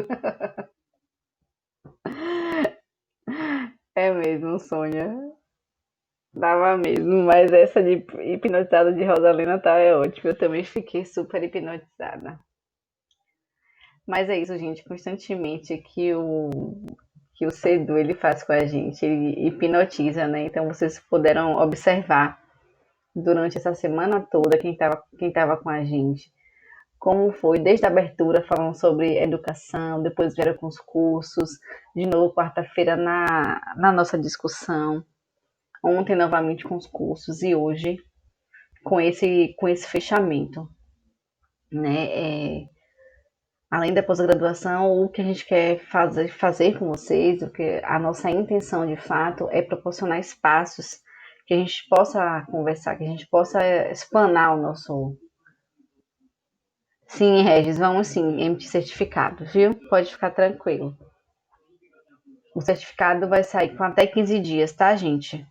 É mesmo, Sônia. Dava mesmo, mas essa de hipnotizada de Rosalina tá é ótima. Eu também fiquei super hipnotizada. Mas é isso, gente, constantemente que o Sedu ele faz com a gente, ele hipnotiza, né? Então vocês puderam observar durante essa semana toda quem tava com a gente, como foi desde a abertura falando sobre educação, depois vieram com os cursos, de novo quarta-feira na nossa discussão, ontem novamente com os cursos e hoje com esse fechamento, né? Além da pós-graduação, o que a gente quer fazer com vocês, o que a nossa intenção de fato é proporcionar espaços que a gente possa conversar, que a gente possa explanar o nosso. Sim, Regis, vamos sim emitir certificado, viu? Pode ficar tranquilo. O certificado vai sair com até 15 dias, tá, gente?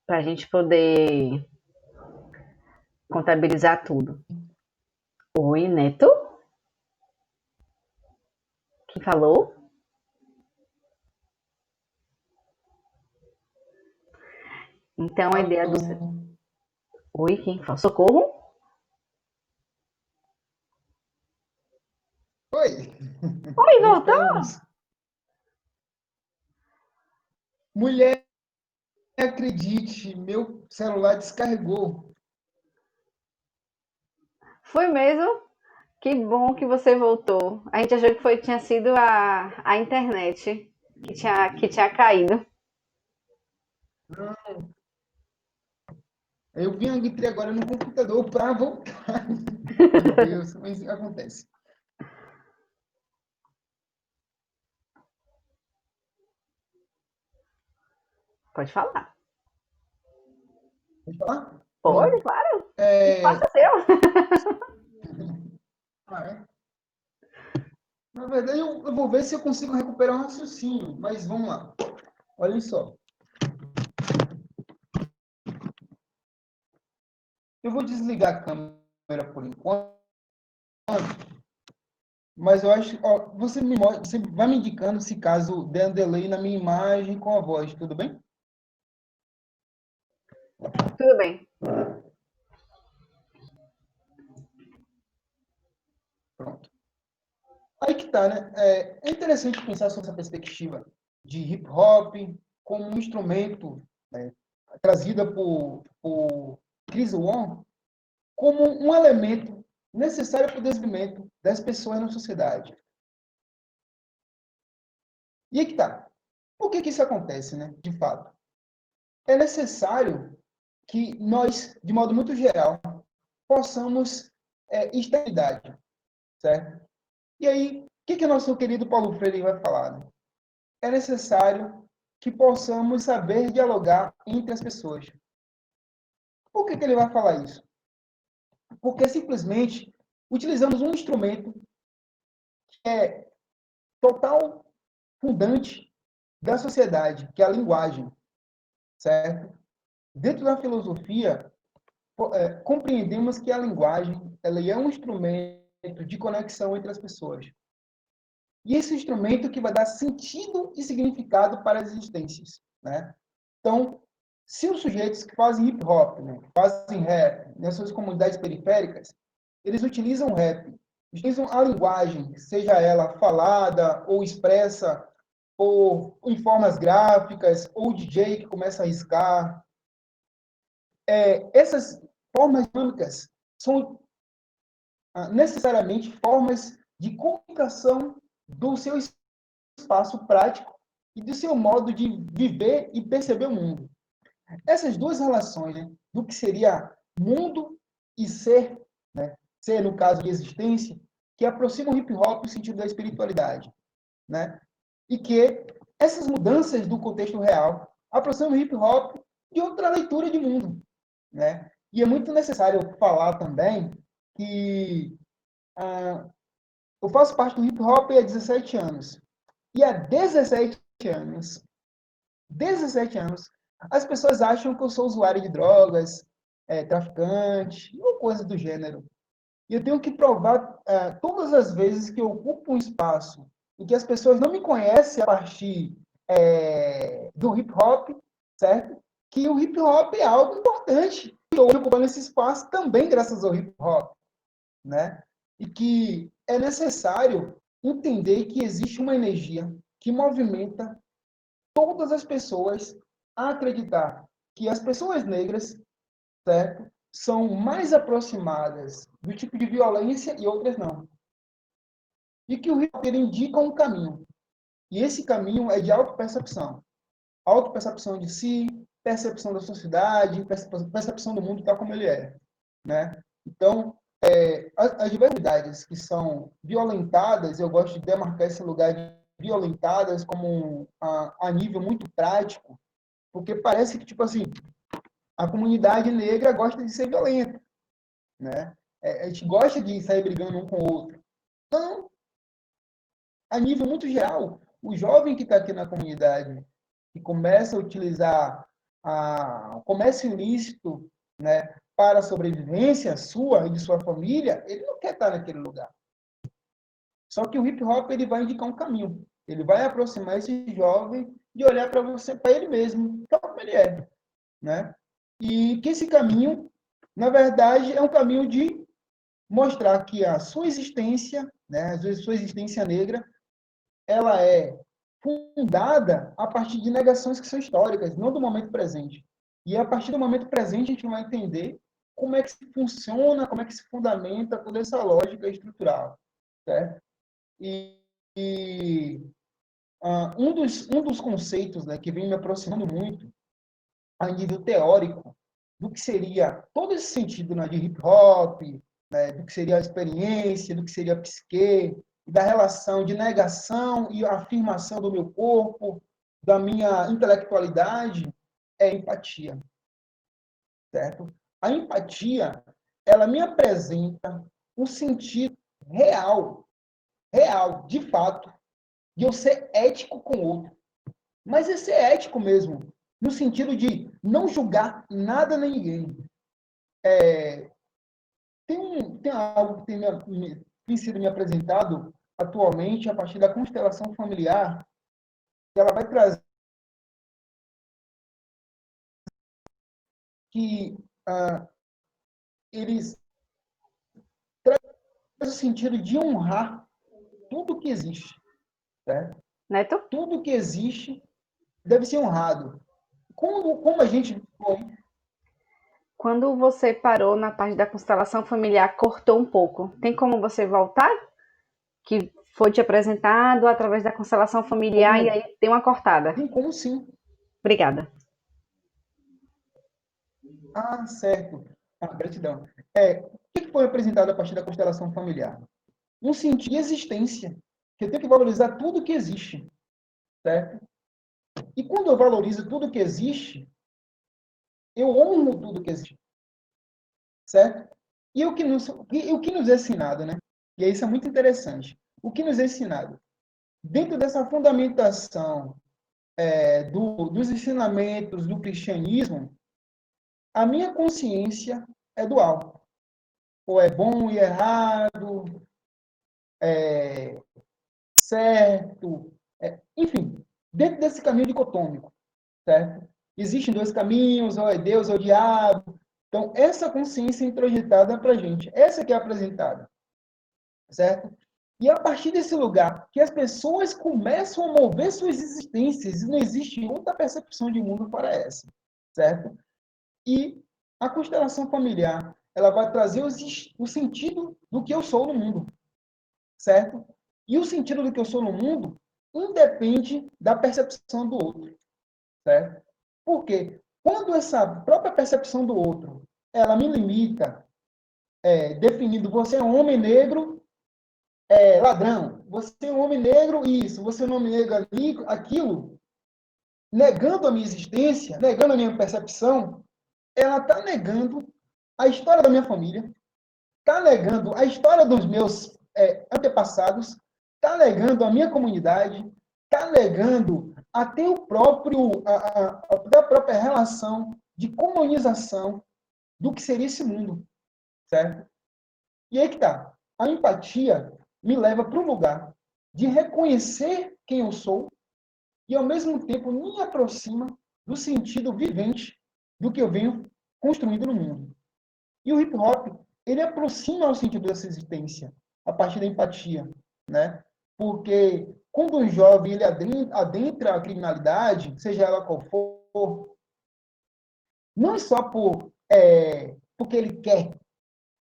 Pra gente poder contabilizar tudo. Oi, Neto? Quem falou? Então, a ideia do... Alô? Oi, quem fala? Socorro? Oi, Oi, voltou? voltamos. Mulher, acredite, meu celular descarregou. Foi mesmo? Que bom que você voltou. A gente achou que tinha sido a internet que tinha caído. Eu vim aqui agora no computador para voltar. Meu Deus, mas acontece. Pode falar. Pode falar? Pode, Pronto. claro. O espaço É... é seu. Ah, é? Na verdade, eu vou ver se eu consigo recuperar um raciocínio, mas vamos lá. Olha só. Eu vou desligar a câmera por enquanto, mas eu acho, ó, você vai me indicando se caso der um delay na minha imagem com a voz, tudo bem? Tudo bem. Pronto. Aí que tá, né? É interessante pensar sobre essa perspectiva de hip hop como um instrumento, né, trazida por Chris Wong como um elemento necessário para o desenvolvimento das pessoas na sociedade. E aí que tá. Por que isso acontece, né? De fato. É necessário que nós, de modo muito geral, possamos estabilidade, certo? E aí, o que o nosso querido Paulo Freire vai falar? Né? É necessário que possamos saber dialogar entre as pessoas. Por que ele vai falar isso? Porque simplesmente utilizamos um instrumento que é total fundante da sociedade, que é a linguagem, certo? Dentro da filosofia, compreendemos que a linguagem ela é um instrumento de conexão entre as pessoas. E esse instrumento que vai dar sentido e significado para as existências, né? Então, se os sujeitos que fazem hip hop, né, que fazem rap, nas suas comunidades periféricas, eles utilizam rap, utilizam a linguagem, seja ela falada ou expressa, ou em formas gráficas, ou o DJ que começa a riscar. Essas formas dinâmicas são necessariamente formas de comunicação do seu espaço prático e do seu modo de viver e perceber o mundo. Essas duas relações, né, do que seria mundo e ser, né, ser no caso de existência, que aproximam o hip hop no sentido da espiritualidade, né? E que essas mudanças do contexto real aproximam o hip hop de outra leitura de mundo, né? E é muito necessário falar também que eu faço parte do hip hop há 17 anos. E há 17 anos, as pessoas acham que eu sou usuário de drogas, traficante, ou coisa do gênero. E eu tenho que provar todas as vezes que eu ocupo um espaço e que as pessoas não me conhecem a partir do hip hop, certo? Que o hip hop é algo importante. Estou ocupando esse espaço também graças ao hip hop, né? E que é necessário entender que existe uma energia que movimenta todas as pessoas a acreditar que as pessoas negras, certo, são mais aproximadas do tipo de violência e outras não. E que o hip hop indica um caminho. E esse caminho é de autopercepção. Autopercepção de si, percepção da sociedade, percepção do mundo tal como ele é, né? Então, as diversidades que são violentadas, eu gosto de demarcar esse lugar de violentadas como a nível muito prático, porque parece que, tipo assim, a comunidade negra gosta de ser violenta, né? A gente gosta de sair brigando um com o outro. Não, a nível muito geral, o jovem que está aqui na comunidade, que começa a utilizar o comércio ilícito, né, para a sobrevivência sua e de sua família, ele não quer estar naquele lugar. Só que o hip hop ele vai indicar um caminho. Ele vai aproximar esse jovem de olhar para você, para ele mesmo, tal como ele é. né? E que esse caminho, na verdade, é um caminho de mostrar que a sua existência, né, a sua existência negra, ela é fundada a partir de negações que são históricas, não do momento presente. E a partir do momento presente a gente vai entender como é que se funciona, como é que se fundamenta toda essa lógica estrutural, certo? E um dos conceitos, né, que vem me aproximando muito a nível teórico do que seria todo esse sentido, né, de hip hop, né, do que seria a experiência, do que seria a psique, da relação de negação e afirmação do meu corpo, da minha intelectualidade, é empatia, certo? A empatia, ela me apresenta um sentido real, real, de fato, de eu ser ético com o outro. Mas é ser ético mesmo, no sentido de não julgar nada nem ninguém. Tem algo que tem sido me apresentado atualmente a partir da constelação familiar, que ela vai trazer que eles trazem o sentido de honrar tudo que existe. Certo? Neto? Tudo que existe deve ser honrado. Como a gente Quando você parou na parte da constelação familiar, cortou um pouco. Tem como você voltar? Que foi te apresentado através da constelação familiar e como, aí tem uma cortada. tem como sim. Obrigada. Ah, certo. Gratidão. O que foi apresentado a partir da constelação familiar? Um sentido de existência, que eu tenho que valorizar tudo que existe, certo? E quando eu valorizo tudo que existe, eu honro tudo que existe, certo? E o que nos é ensinado, né? E isso é muito interessante. O que nos é ensinado? Dentro dessa fundamentação dos ensinamentos do cristianismo, a minha consciência é dual. Ou é bom e errado, certo, enfim, dentro desse caminho dicotômico, certo? Existem dois caminhos, ou é Deus ou é o diabo. Então, essa consciência é introjetada para a gente, essa que é apresentada, certo? E a partir desse lugar, que as pessoas começam a mover suas existências, e não existe outra percepção de mundo para essa, certo? E a constelação familiar, ela vai trazer o sentido do que eu sou no mundo, certo? E o sentido do que eu sou no mundo independe da percepção do outro, certo? Por quê? Quando essa própria percepção do outro, ela me limita, definindo você é um homem negro, ladrão, você é um homem negro, isso, você é um homem negro ali, aquilo, negando a minha existência, negando a minha percepção, ela está negando a história da minha família, está negando a história dos meus antepassados, está negando a minha comunidade, está negando até a própria relação de colonização do que seria esse mundo, certo? E aí que tá. A empatia me leva para um lugar de reconhecer quem eu sou e, ao mesmo tempo, me aproxima do sentido vivente do que eu venho construindo no mundo. E o hip hop, ele aproxima o sentido dessa existência a partir da empatia, né? Porque quando um jovem ele adentra a criminalidade, seja ela qual for, não é só porque ele quer,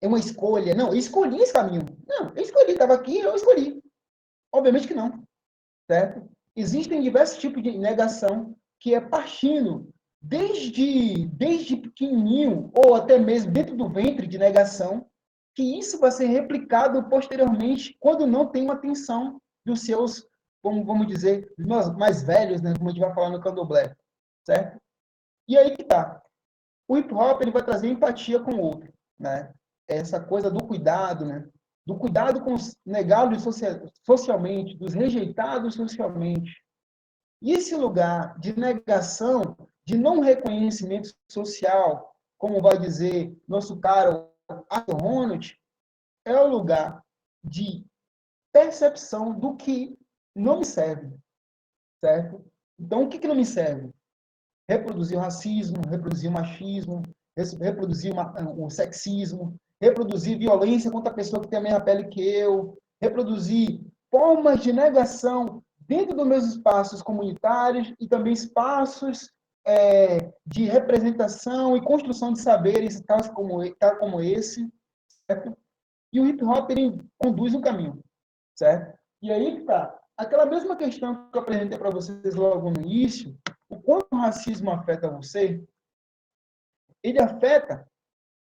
é uma escolha. Não, eu escolhi esse caminho. Não, eu escolhi, estava aqui, eu escolhi. Obviamente que não, certo? Existem diversos tipos de negação que é partindo desde pequenininho, ou até mesmo dentro do ventre de negação, que isso vai ser replicado posteriormente quando não tem uma atenção dos seus, como vamos dizer, dos mais velhos, né, como a gente vai falar no candomblé, certo? E aí que tá. O hip hop ele vai trazer empatia com o outro, né? Essa coisa do cuidado, né? Do cuidado com os negados socialmente, dos rejeitados socialmente. E esse lugar de negação, de não reconhecimento social, como vai dizer nosso caro Arthur Ronald, é o lugar de percepção do que não me serve, certo? Então, o que não me serve? reproduzir o racismo, reproduzir o machismo, reproduzir o sexismo, reproduzir violência contra a pessoa que tem a mesma pele que eu, reproduzir formas de negação dentro dos meus espaços comunitários e também espaços de representação e construção de saberes, tal como esse, certo? E o hip hop ele conduz um caminho, certo? E aí que tá. Aquela mesma questão que eu apresentei para vocês logo no início, o quanto o racismo afeta você, ele afeta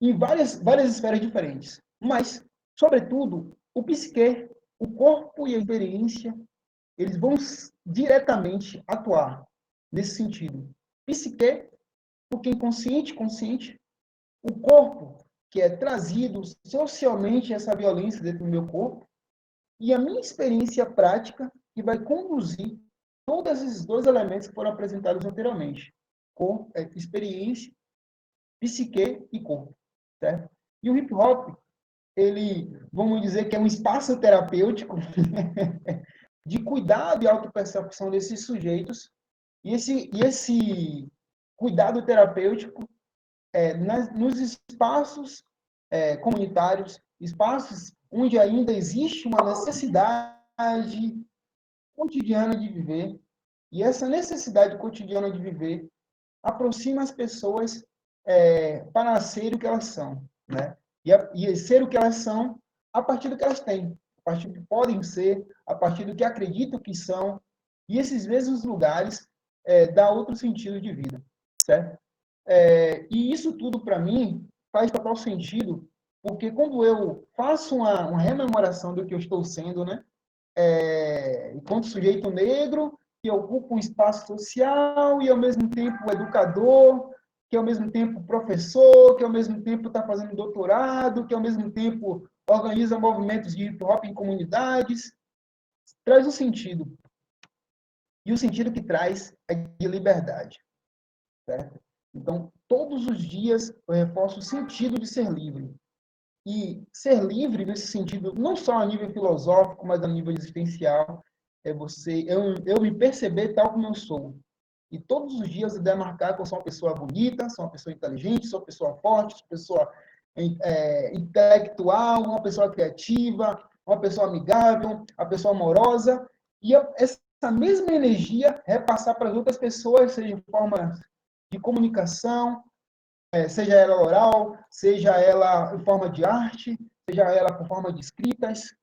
em várias esferas diferentes. Mas, sobretudo, o psique, o corpo e a experiência, eles vão diretamente atuar nesse sentido. Psique, porque inconsciente, consciente, o corpo, que é trazido socialmente essa violência dentro do meu corpo, e a minha experiência prática, que vai conduzir todos esses dois elementos que foram apresentados anteriormente. Corpo, experiência, psique e corpo. Certo? E o hip hop, ele, vamos dizer que é um espaço terapêutico de cuidado e autopercepção desses sujeitos, e esse cuidado terapêutico nos espaços comunitários, espaços onde ainda existe uma necessidade cotidiana de viver, e essa necessidade cotidiana de viver aproxima as pessoas para ser o que elas são, né? E ser o que elas são a partir do que elas têm, a partir do que podem ser, a partir do que acreditam que são, e esses mesmos lugares dá outro sentido de vida, certo? E isso tudo, para mim, faz total sentido, porque quando eu faço uma rememoração do que eu estou sendo, né? Enquanto sujeito negro, que ocupa um espaço social e, ao mesmo tempo, educador, que, ao mesmo tempo, professor, que, ao mesmo tempo, está fazendo doutorado, que, ao mesmo tempo, organiza movimentos de hip-hop em comunidades, traz um sentido. E o sentido que traz é de liberdade. Certo? Então, todos os dias eu reforço o sentido de ser livre. E ser livre nesse sentido, não só a nível filosófico, mas a nível existencial, eu me perceber tal como eu sou. E todos os dias eu demarcar que eu sou uma pessoa bonita, sou uma pessoa inteligente, sou uma pessoa forte, sou uma pessoa intelectual, uma pessoa criativa, uma pessoa amigável, uma pessoa amorosa. E essa mesma energia repassar para as outras pessoas, seja em forma de comunicação, seja ela oral, seja ela em forma de arte, seja ela com forma de escritas.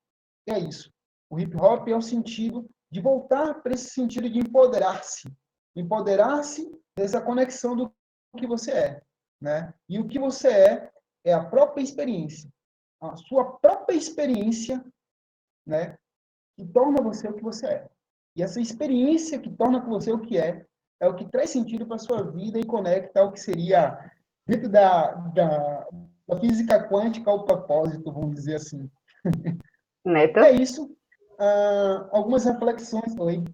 É isso. O hip hop é o sentido de voltar para esse sentido de empoderar-se dessa conexão do que você é, né? E o que você é a própria experiência, a sua própria experiência, né? Que torna você o que você é. E essa experiência que torna você o que é o que traz sentido para a sua vida e conecta ao que seria, dentro da física quântica, o propósito, vamos dizer assim. Neto, É isso. Algumas reflexões. Oi.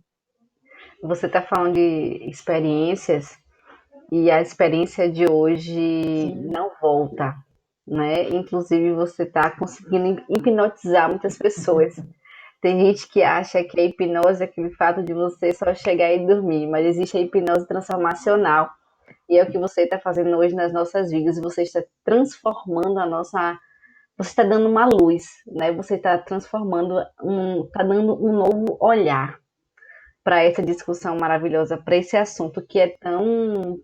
você está falando de experiências e a experiência de hoje Sim. não volta, né? Inclusive, você está conseguindo hipnotizar muitas pessoas. Tem gente que acha que a hipnose é aquele fato de você só chegar e dormir, mas existe a hipnose transformacional. E é o que você está fazendo hoje nas nossas vidas. Você está transformando a nossa. Você está dando uma luz, né? Você está transformando, está dando um novo olhar para essa discussão maravilhosa, para esse assunto que é tão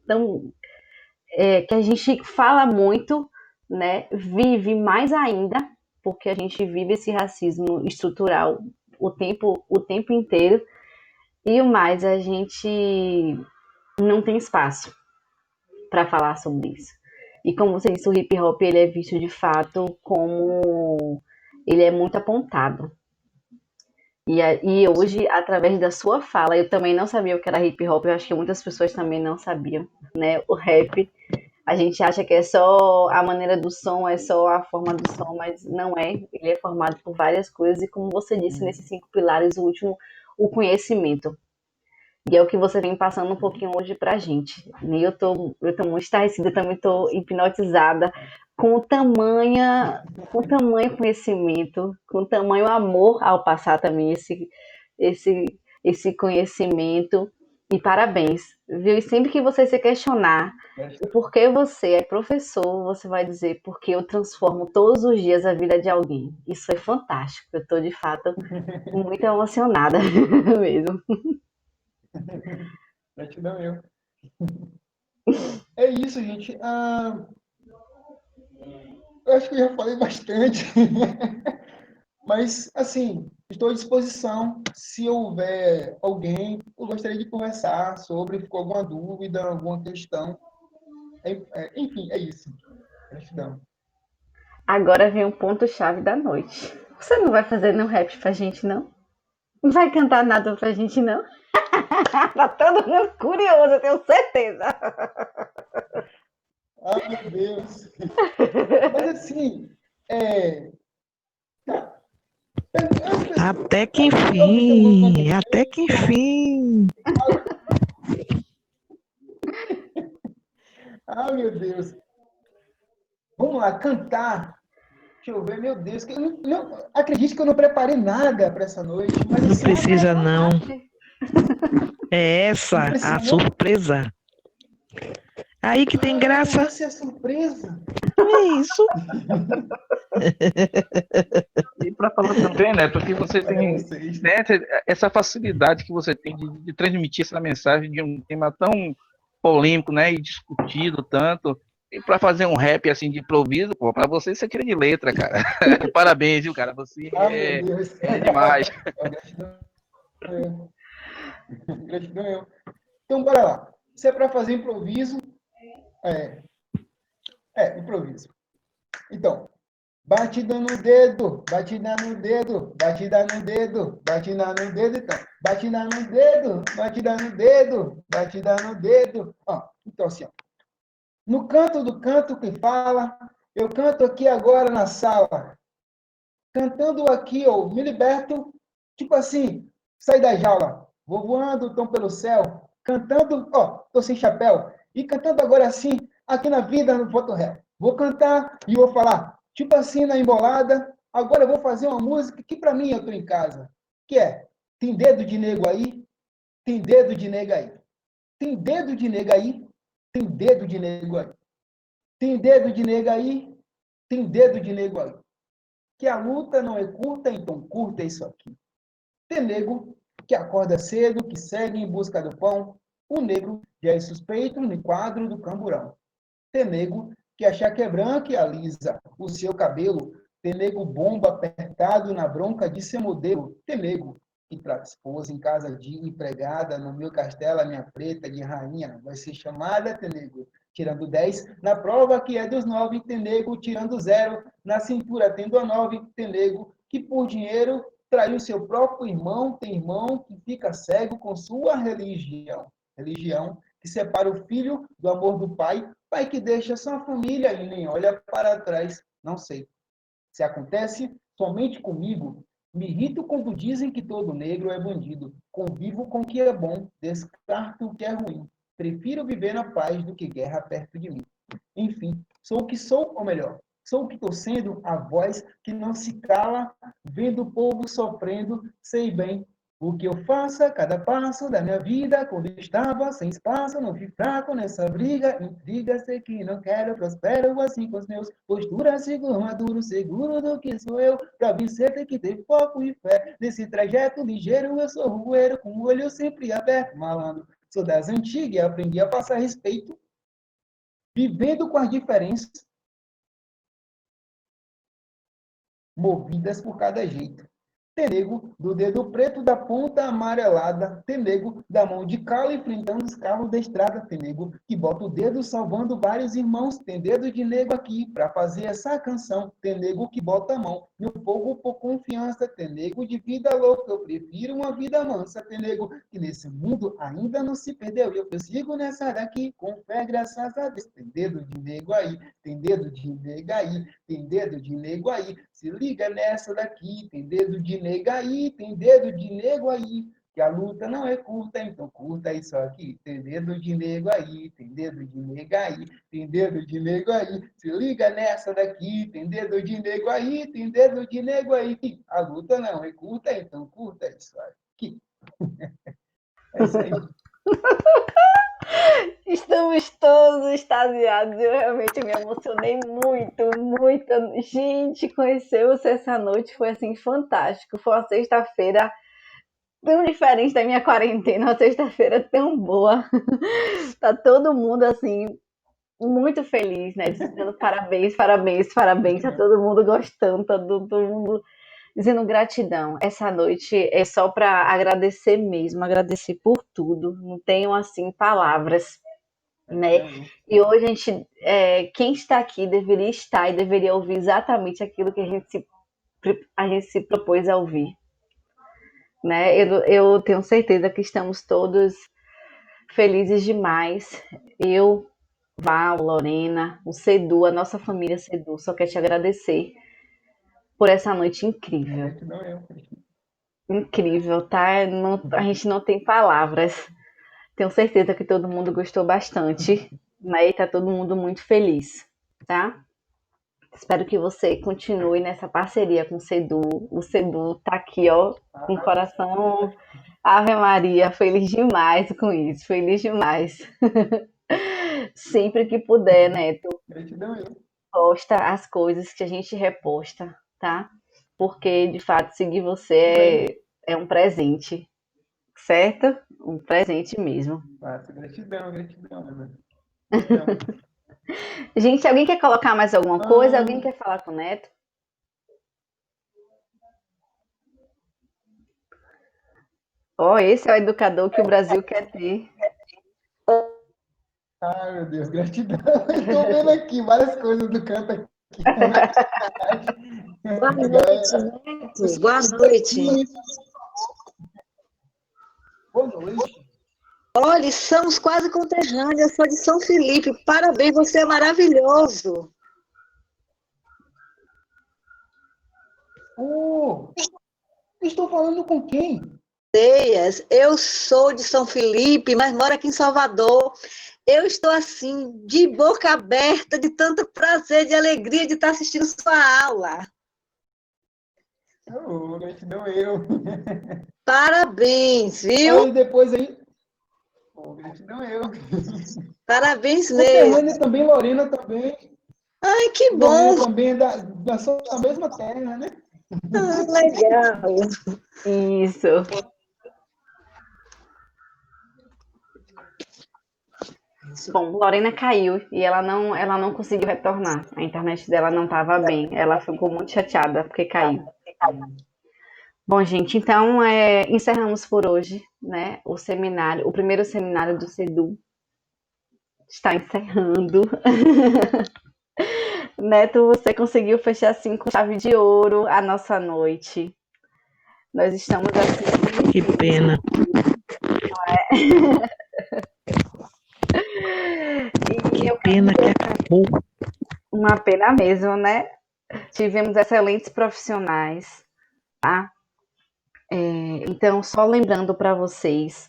que a gente fala muito, né? Vive mais ainda, porque a gente vive esse racismo estrutural o tempo inteiro, e o mais, a gente não tem espaço para falar sobre isso. E como você disse, o hip hop ele é visto de fato como ele é muito apontado. E hoje, através da sua fala, eu também não sabia o que era hip hop, eu acho que muitas pessoas também não sabiam, né? O rap, a gente acha que é só a maneira do som, é só a forma do som, mas não é. Ele é formado por várias coisas, e como você disse, nesses 5 pilares, o último, o conhecimento. E é o que você vem passando um pouquinho hoje pra gente. E eu tô muito estarrecida, também tô hipnotizada com tamanho conhecimento, com tamanho amor ao passar também esse, esse conhecimento. E parabéns, viu? E sempre que você se questionar o porquê você é professor, você vai dizer porque eu transformo todos os dias a vida de alguém. Isso foi fantástico. Eu estou, de fato, muito emocionada mesmo. Gratidão eu. É isso, gente. Eu acho que eu já falei bastante. Mas, assim, estou à disposição. Se houver alguém, eu gostaria de conversar sobre, ficou alguma dúvida, alguma questão. Enfim, é isso. Gratidão. Agora vem o ponto-chave da noite. Você não vai fazer nenhum rap pra gente, não? Não vai cantar nada pra gente, não? Tá todo mundo curioso, eu tenho certeza. Ah, meu Deus. Mas, assim, tá. Até que Alguém tem alguma enfim, até que enfim. Ah, meu Deus. Vamos lá, cantar. Deixa eu ver, meu Deus. Que eu acredite que eu não preparei nada para essa noite, mas Não assim, precisa, não. Prepare. É não essa a precisa não? surpresa. Aí que tem Ah, graça. essa é a surpresa. É isso. E para falar também, né, porque você Olha tem, vocês. né, essa facilidade que você tem de transmitir essa mensagem de um tema tão polêmico, né, e discutido tanto, e para fazer um rap assim de improviso, pô, para você isso é tira de letra, cara. Parabéns, viu, cara? Você Ah, meu Deus. é demais. Ó, gratidão eu. Gratidão eu. Então, bora lá. Se é para fazer improviso, é, improviso. Então, batida no dedo, batida no dedo, batida no dedo, batida no dedo, então. Batida no dedo, batida no dedo, batida no dedo. Ó, então, assim, ó. No canto do canto que fala, eu canto aqui agora na sala. Cantando aqui, ó, me liberto, tipo assim, sai da jaula. Vou voando, tom pelo céu. Cantando, ó, tô sem chapéu. E cantando agora assim, aqui na vida, no Voto Réu. Vou cantar e vou falar, tipo assim, na embolada. Agora eu vou fazer uma música que pra mim eu tô em casa. Que é, tem dedo de nego aí? Tem dedo de nega aí? Tem dedo de nega aí? Tem dedo de nego aí? Tem dedo de nega aí? Tem dedo de nego aí? Que a luta não é curta, então curta isso aqui. Tem nego que acorda cedo, que segue em busca do pão. O negro já é suspeito no quadro do camburão. Tem nego que acha que é branco e alisa o seu cabelo. Tem nego bomba apertado na bronca de ser modelo. Tem nego que trata esposa em casa de empregada. No meu castelo, a minha preta de rainha vai ser chamada. Tem nego tirando 10 na prova que é dos 9. Tem nego tirando 0 na cintura, tendo a 9. Tem nego que por dinheiro traiu seu próprio irmão. Tem irmão que fica cego com sua religião. Religião que separa o filho do amor do pai, pai que deixa sua família e nem olha para trás. Não sei. Se acontece somente comigo, me irrito quando dizem que todo negro é bandido. Convivo com o que é bom, descarto o que é ruim. Prefiro viver na paz do que guerra perto de mim. Enfim, sou o que sou, ou melhor, sou o que estou sendo, a voz que não se cala, vendo o povo sofrendo, sei bem o que eu faço a cada passo da minha vida, quando estava sem espaço, não fui fraco nessa briga, intriga, sei que não quero, prospero assim com os meus, postura seguro, maduro, seguro do que sou eu, pra vencer tem que ter foco e fé, nesse trajeto ligeiro eu sou rueiro, com o olho sempre aberto, malandro, sou das antigas e aprendi a passar respeito, vivendo com as diferenças, movidas por cada jeito. Tem nego do dedo preto da ponta amarelada. Tem nego da mão de calo enfrentando os carros da estrada. Tem nego que bota o dedo salvando vários irmãos. Tem dedo de nego aqui para fazer essa canção. Tem nego que bota a mão no fogo por confiança. Tem nego de vida louca, eu prefiro uma vida mansa. Tem nego que nesse mundo ainda não se perdeu. Eu sigo nessa daqui com fé, graças a Deus. Tem dedo de nego aí, tem dedo de nega aí, tem dedo de nego aí. Se liga nessa daqui, tem dedo de nega aí, tem dedo de nego aí. Que a luta não é curta, então curta isso aqui. Tem dedo de nego aí, tem dedo de nega aí, tem dedo de nego aí. Se liga nessa daqui, tem dedo de nego aí, tem dedo de nego aí. A luta não é curta, então curta isso aqui. É isso aí. Estamos todos extasiados. Eu realmente me emocionei muito, muito. Gente, conhecer você essa noite foi assim fantástico. Foi uma sexta-feira tão diferente da minha quarentena, uma sexta-feira tão boa. Tá todo mundo assim muito feliz, né? Dizendo parabéns, parabéns, parabéns. Tá todo mundo gostando, tá todo mundo dizendo gratidão. Essa noite é só para agradecer mesmo, agradecer por tudo. Não tenho assim palavras, né? E hoje a gente, quem está aqui deveria estar e deveria ouvir exatamente aquilo que a gente se propôs a ouvir, né? Eu tenho certeza que estamos todos felizes demais. Eu, Val, Lorena, o Cedu, a nossa família Cedu, só quer te agradecer por essa noite incrível. Gratidão eu. Incrível, tá? A gente não tem palavras. Tenho certeza que todo mundo gostou bastante, né? E tá todo mundo muito feliz, tá? Espero que você continue nessa parceria com o Cedu. O Cedu tá aqui, ó, com o coração. Ave Maria, feliz demais com isso, feliz demais. Sempre que puder, Neto, Gratidão eu. posta as coisas que a gente reposta, tá? Porque, de fato, seguir você é um presente, certo? Um presente mesmo. Faço gratidão, gratidão, né? Gratidão. Gente, alguém quer colocar mais alguma coisa? Alguém quer falar com o Neto? Ó, esse é o educador que o Brasil quer ter. Ai, meu Deus, gratidão. Estou vendo aqui várias coisas do canto aqui. Boa noite, Neto. Boa noite. Boa noite. Olha, somos quase conterrâneos. Eu sou de São Felipe. Parabéns, você é maravilhoso. Estou falando com quem? Teias, eu sou de São Felipe, mas moro aqui em Salvador. Eu estou assim, de boca aberta, de tanto prazer, de alegria de estar assistindo sua aula. Gratidão eu. Parabéns, viu? Olha, depois aí. Gratidão eu. Parabéns mesmo. Conterrânea também, Lorena também. Ai, que Lorena bom. também é da mesma terra, né? Ah, legal. Isso. Bom, Lorena caiu e ela não conseguiu retornar. A internet dela não estava bem. Ela ficou muito chateada porque caiu. Bom, gente, então encerramos por hoje, né? O seminário, o primeiro seminário do CEDU está encerrando. Neto, você conseguiu fechar assim com chave de ouro a nossa noite. Nós estamos assim. Que pena. E eu Pena que acabou. uma pena mesmo, né? Tivemos excelentes profissionais, tá? Então, só lembrando para vocês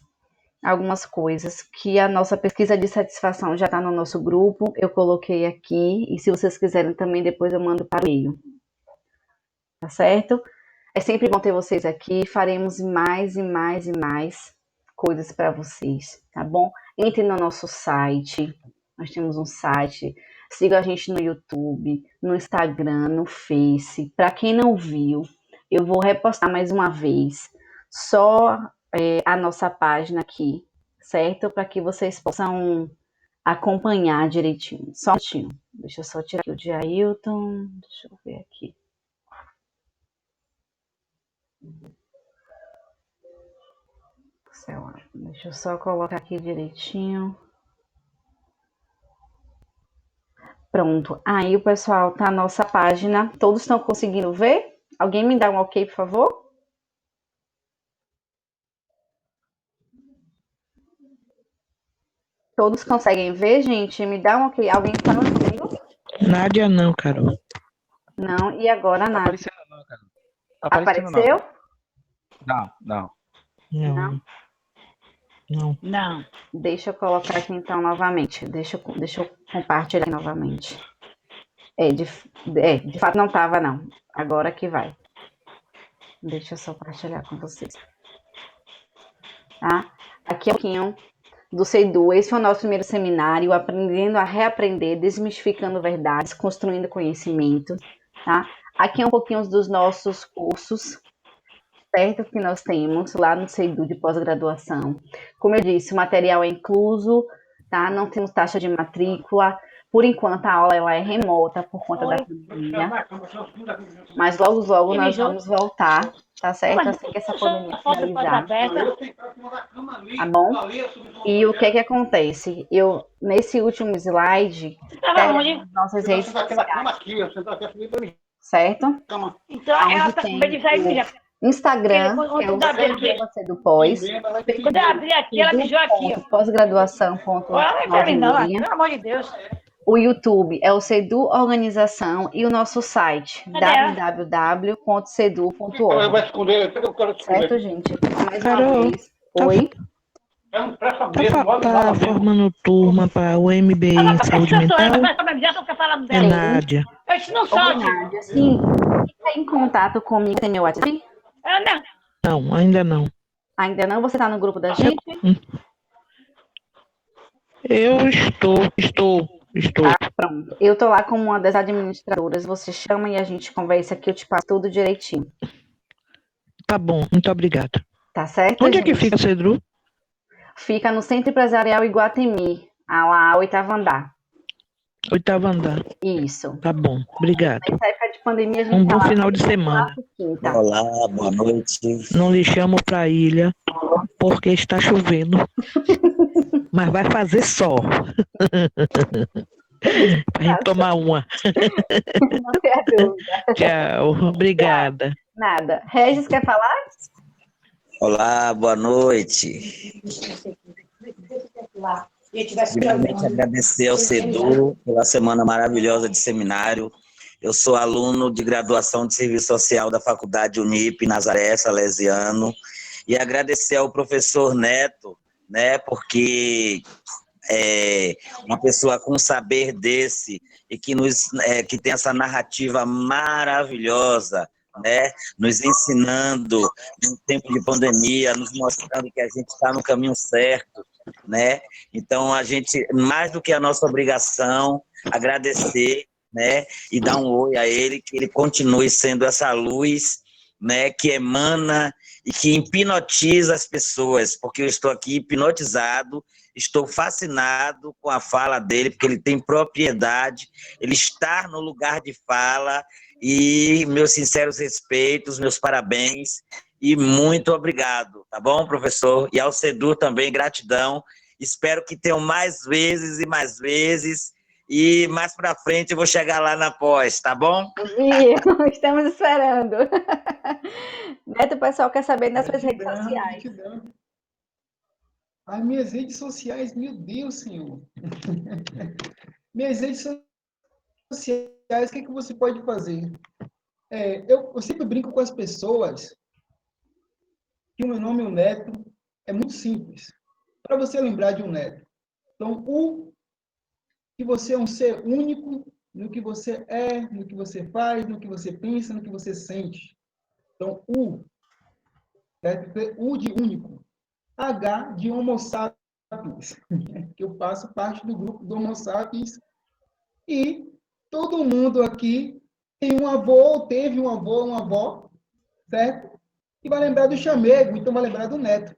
algumas coisas, que a nossa pesquisa de satisfação já está no nosso grupo, eu coloquei aqui, e se vocês quiserem também, depois eu mando para o e-mail, tá certo? É sempre bom ter vocês aqui, faremos mais e mais e mais coisas para vocês, tá bom? Entre no nosso site, nós temos um site, siga a gente no YouTube, no Instagram, no Face. Para quem não viu, eu vou repostar mais uma vez só a nossa página aqui, certo? Para que vocês possam acompanhar direitinho. Só um minutinho. Deixa eu só tirar aqui o de Ailton. Deixa eu ver aqui. Deixa eu só colocar aqui direitinho. Pronto. Aí o pessoal tá na nossa página. Todos estão conseguindo ver? Alguém me dá um ok, por favor? Todos conseguem ver, gente? Me dá um ok. Alguém tá vendo? Nádia não, Carol. Não. E agora, Tá Nádia? aparecendo não, cara. Tá aparecendo Apareceu? não. Não. Não. Não. Não. Deixa eu colocar aqui então novamente. Deixa eu compartilhar novamente. De fato não tava, não. Agora que vai. Deixa eu só compartilhar com vocês. Tá? Aqui é um pouquinho do CEDU. Esse foi o nosso primeiro seminário, aprendendo a reaprender, desmistificando verdades, construindo conhecimento, tá? Aqui é um pouquinho dos nossos cursos, certo? Que nós temos lá no CEDU de pós-graduação. Como eu disse, o material é incluso, tá? Não temos taxa de matrícula. Por enquanto, a aula ela é remota por conta da pandemia. Mas logo, logo nós vamos voltar, tá certo? Assim que essa pandemia finalizar. Tá bom? E o que é que acontece? Eu, nesse último slide, pego nossas redes sociais, certo? Então, ela tá com medo de sair já. Instagram, que é o CEDU Pós, Quando eu abri aqui, ela mijou aqui, ó. pós-graduação. Olha, não, pelo amor de Deus. O YouTube é o CEDU Organização e o nosso site www.cedu.org. Certo, gente? Mais uma Carol, vez. Oi? Tá formando turma para o MBA em saúde mental? É Nádia. Eu não Oi, sou. Nádia. Sim, fica em contato comigo. Tem meu WhatsApp? Não, ainda não. Ainda não? Você tá no grupo da gente? Eu estou. Pronto. Eu tô lá como uma das administradoras. Você chama e a gente conversa aqui. Eu te passo tudo direitinho. Tá bom, muito obrigada. Tá certo, Onde é gente? que fica o CEDU? Fica no Centro Empresarial Iguatemi, lá, 8º andar. 8º andar. Isso. Tá bom, obrigado. Nessa época de pandemia, a gente Um tá bom lá final de semana. quarta e quinta. Olá, boa noite. Não lhe chamo pra ilha porque está chovendo. Mas vai fazer sol. Pra gente tomar uma. Não tenha dúvida. Tchau, obrigada. Nada. Regis, quer falar? Olá, boa noite. Primeiramente, agradecer ao CEDU pela semana maravilhosa de seminário. Eu sou aluno de graduação de Serviço Social da Faculdade Unip, Nazaré Salesiano, e agradecer ao professor Neto, né, porque uma pessoa com saber desse e que tem essa narrativa maravilhosa, né, nos ensinando em tempo de pandemia, nos mostrando que a gente está no caminho certo, né? Então a gente, mais do que a nossa obrigação, agradecer, né, e dar um oi a ele, que ele continue sendo essa luz, né, que emana e que hipnotiza as pessoas, porque eu estou aqui hipnotizado, estou fascinado com a fala dele, porque ele tem propriedade, ele está no lugar de fala, e meus sinceros respeitos, meus parabéns, e muito obrigado, tá bom, professor? E ao CEDU também, gratidão, espero que tenham mais vezes, e mais para frente eu vou chegar lá na pós, tá bom? Estamos esperando. Neto, o pessoal quer saber das suas redes sociais. As minhas redes sociais, meu Deus, senhor. Minhas redes sociais, o que você pode fazer? Eu sempre brinco com as pessoas que o meu nome, o Neto, é muito simples. Para você lembrar de um Neto. Então, que você é um ser único no que você é, no que você faz, no que você pensa, no que você sente. Então, U de único. H de Homo sapiens, que eu faço parte do grupo do Homo sapiens. E todo mundo aqui tem um avô, ou teve um avô, uma avó, certo? E vai lembrar do chamego, então vai lembrar do neto.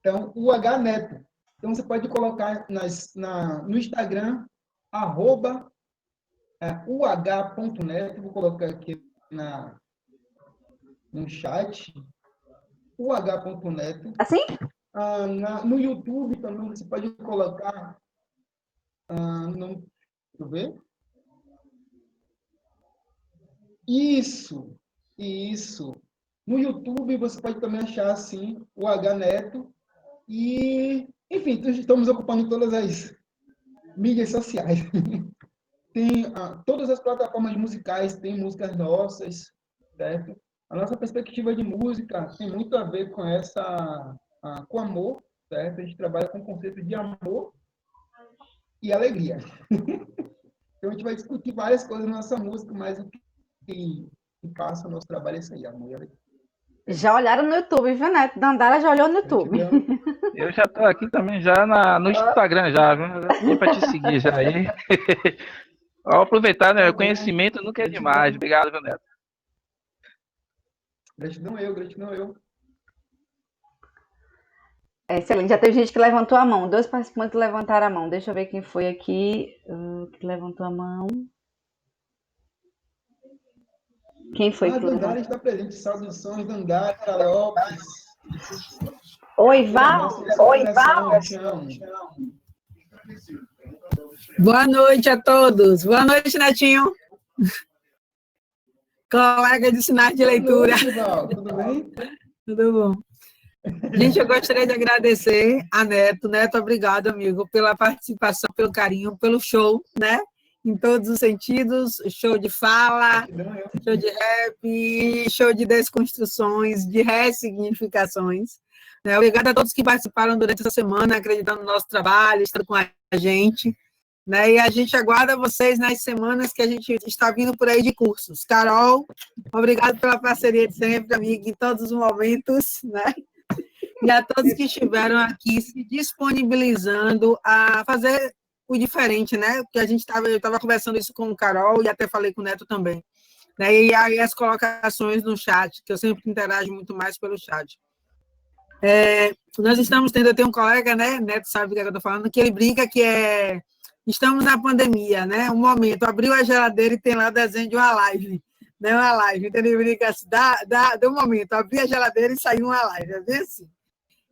Então, o H neto. Então, você pode colocar no Instagram, @uh.neto, vou colocar aqui no chat, uh.neto. Assim? No YouTube também você pode colocar, deixa eu ver. Isso. No YouTube você pode também achar assim, o H Neto. E, enfim, estamos ocupando todas as mídias sociais. Tem todas as plataformas musicais, tem músicas nossas, certo? A nossa perspectiva de música tem muito a ver com com amor, certo? A gente trabalha com o conceito de amor e alegria. Então a gente vai discutir várias coisas na nossa música, mas o que passa o nosso trabalho é isso aí, amor e alegria. Já olharam no YouTube, viu, Neto? Dandara já olhou no YouTube. Eu já tô aqui também já no Instagram já, viu? Já pedi pra te seguir já aí. Vou aproveitar, né? Tá O bom. conhecimento nunca é demais. Gratidão. Obrigado, viu, Neto? Gratidão eu. Excelente. Já teve gente que levantou a mão. 2 participantes levantaram a mão. Deixa eu ver quem foi aqui que levantou a mão. Quem foi que Dandara levantou? está presente. Saudações, Dandara Lopes. Oi, Nossa Val. coração, te amo. Boa noite a todos. Boa noite, Netinho. Colega de sinais de leitura. Boa noite, Val. Tudo bem? Tudo bom? Gente, eu gostaria de agradecer a Neto. Neto, obrigado, amigo, pela participação, pelo carinho, pelo show, né? Em todos os sentidos, show de fala, show de rap, show de desconstruções, de ressignificações. Né? Obrigada a todos que participaram durante essa semana, acreditando no nosso trabalho, estando com a gente. Né? E a gente aguarda vocês nas semanas que a gente está vindo por aí de cursos. Carol, obrigado pela parceria de sempre, amiga, em todos os momentos, né? E a todos que estiveram aqui se disponibilizando a fazer o diferente, né? Porque eu estava conversando isso com o Carol e até falei com o Neto também. Né? E aí as colocações no chat, que eu sempre interajo muito mais pelo chat. Nós estamos tendo, eu tenho um colega, né? Neto sabe do que eu estou falando, que ele brinca que estamos na pandemia, né? Um momento, abriu a geladeira e tem lá o desenho de uma live. Né? Uma live. Então ele brinca assim, dá um momento, abri a geladeira e saiu uma live. É bem assim.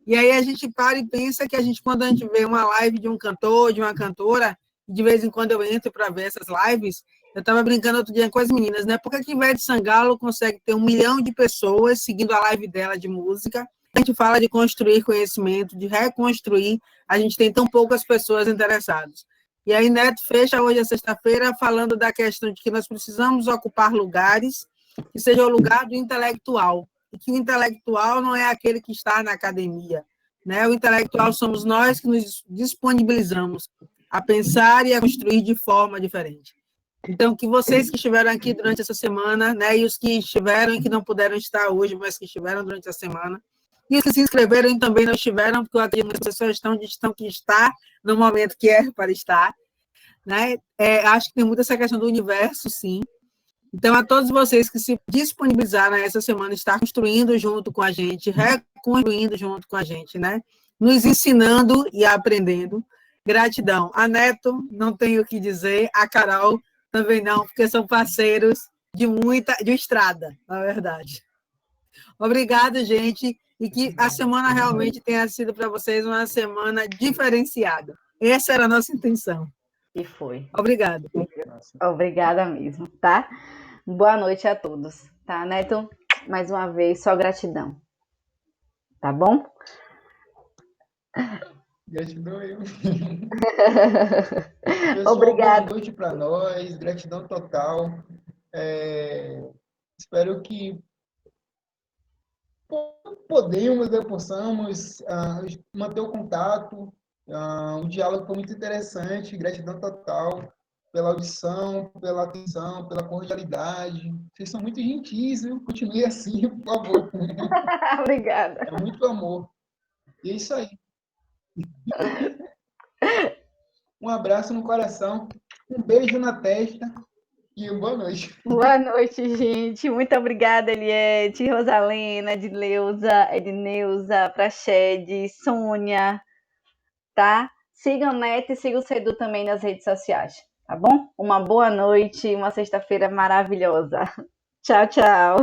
E aí a gente para e pensa que quando a gente vê uma live de um cantor, de uma cantora, de vez em quando eu entro para ver essas lives, eu estava brincando outro dia com as meninas, né? Por que Ivete Sangalo consegue ter 1 milhão de pessoas seguindo a live dela de música? A gente fala de construir conhecimento, de reconstruir, a gente tem tão poucas pessoas interessadas. E aí Neto fecha hoje, a sexta-feira, falando da questão de que nós precisamos ocupar lugares que seja o lugar do intelectual, e que o intelectual não é aquele que está na academia. Né? O intelectual somos nós que nos disponibilizamos a pensar e a construir de forma diferente. Então, que vocês que estiveram aqui durante essa semana, né, e os que estiveram e que não puderam estar hoje, mas que estiveram durante a semana, e os que se inscreveram e também não estiveram, porque eu acredito que as pessoas estão que estar no momento que é para estar. Né? Acho que tem muito essa questão do universo, sim. Então, a todos vocês que se disponibilizaram essa semana, estar construindo junto com a gente, reconstruindo junto com a gente, né? Nos ensinando e aprendendo. Gratidão. A Neto, não tenho o que dizer. A Carol, também não, porque são parceiros de estrada, na verdade. Obrigada, gente, e que a semana realmente tenha sido para vocês uma semana diferenciada. Essa era a nossa intenção. E foi. Obrigada. Obrigada mesmo, tá? Boa noite a todos, tá, Neto? Mais uma vez, só gratidão. Tá bom? Gratidão eu. Obrigada. Boa noite para nós, gratidão total. Espero que possamos manter o contato. O diálogo foi muito interessante, gratidão total pela audição, pela atenção, pela cordialidade. Vocês são muito gentis, viu? Continue assim, por favor. Obrigada. É muito amor. E é isso aí. Um abraço no coração, um beijo na testa e boa noite. Boa noite, gente. Muito obrigada, Eliette, Rosalena, Edneuza, Prachede, Sônia, tá? Sigam o Neto e sigam o Cedu também nas redes sociais, tá bom? Uma boa noite, uma sexta-feira maravilhosa. Tchau, tchau.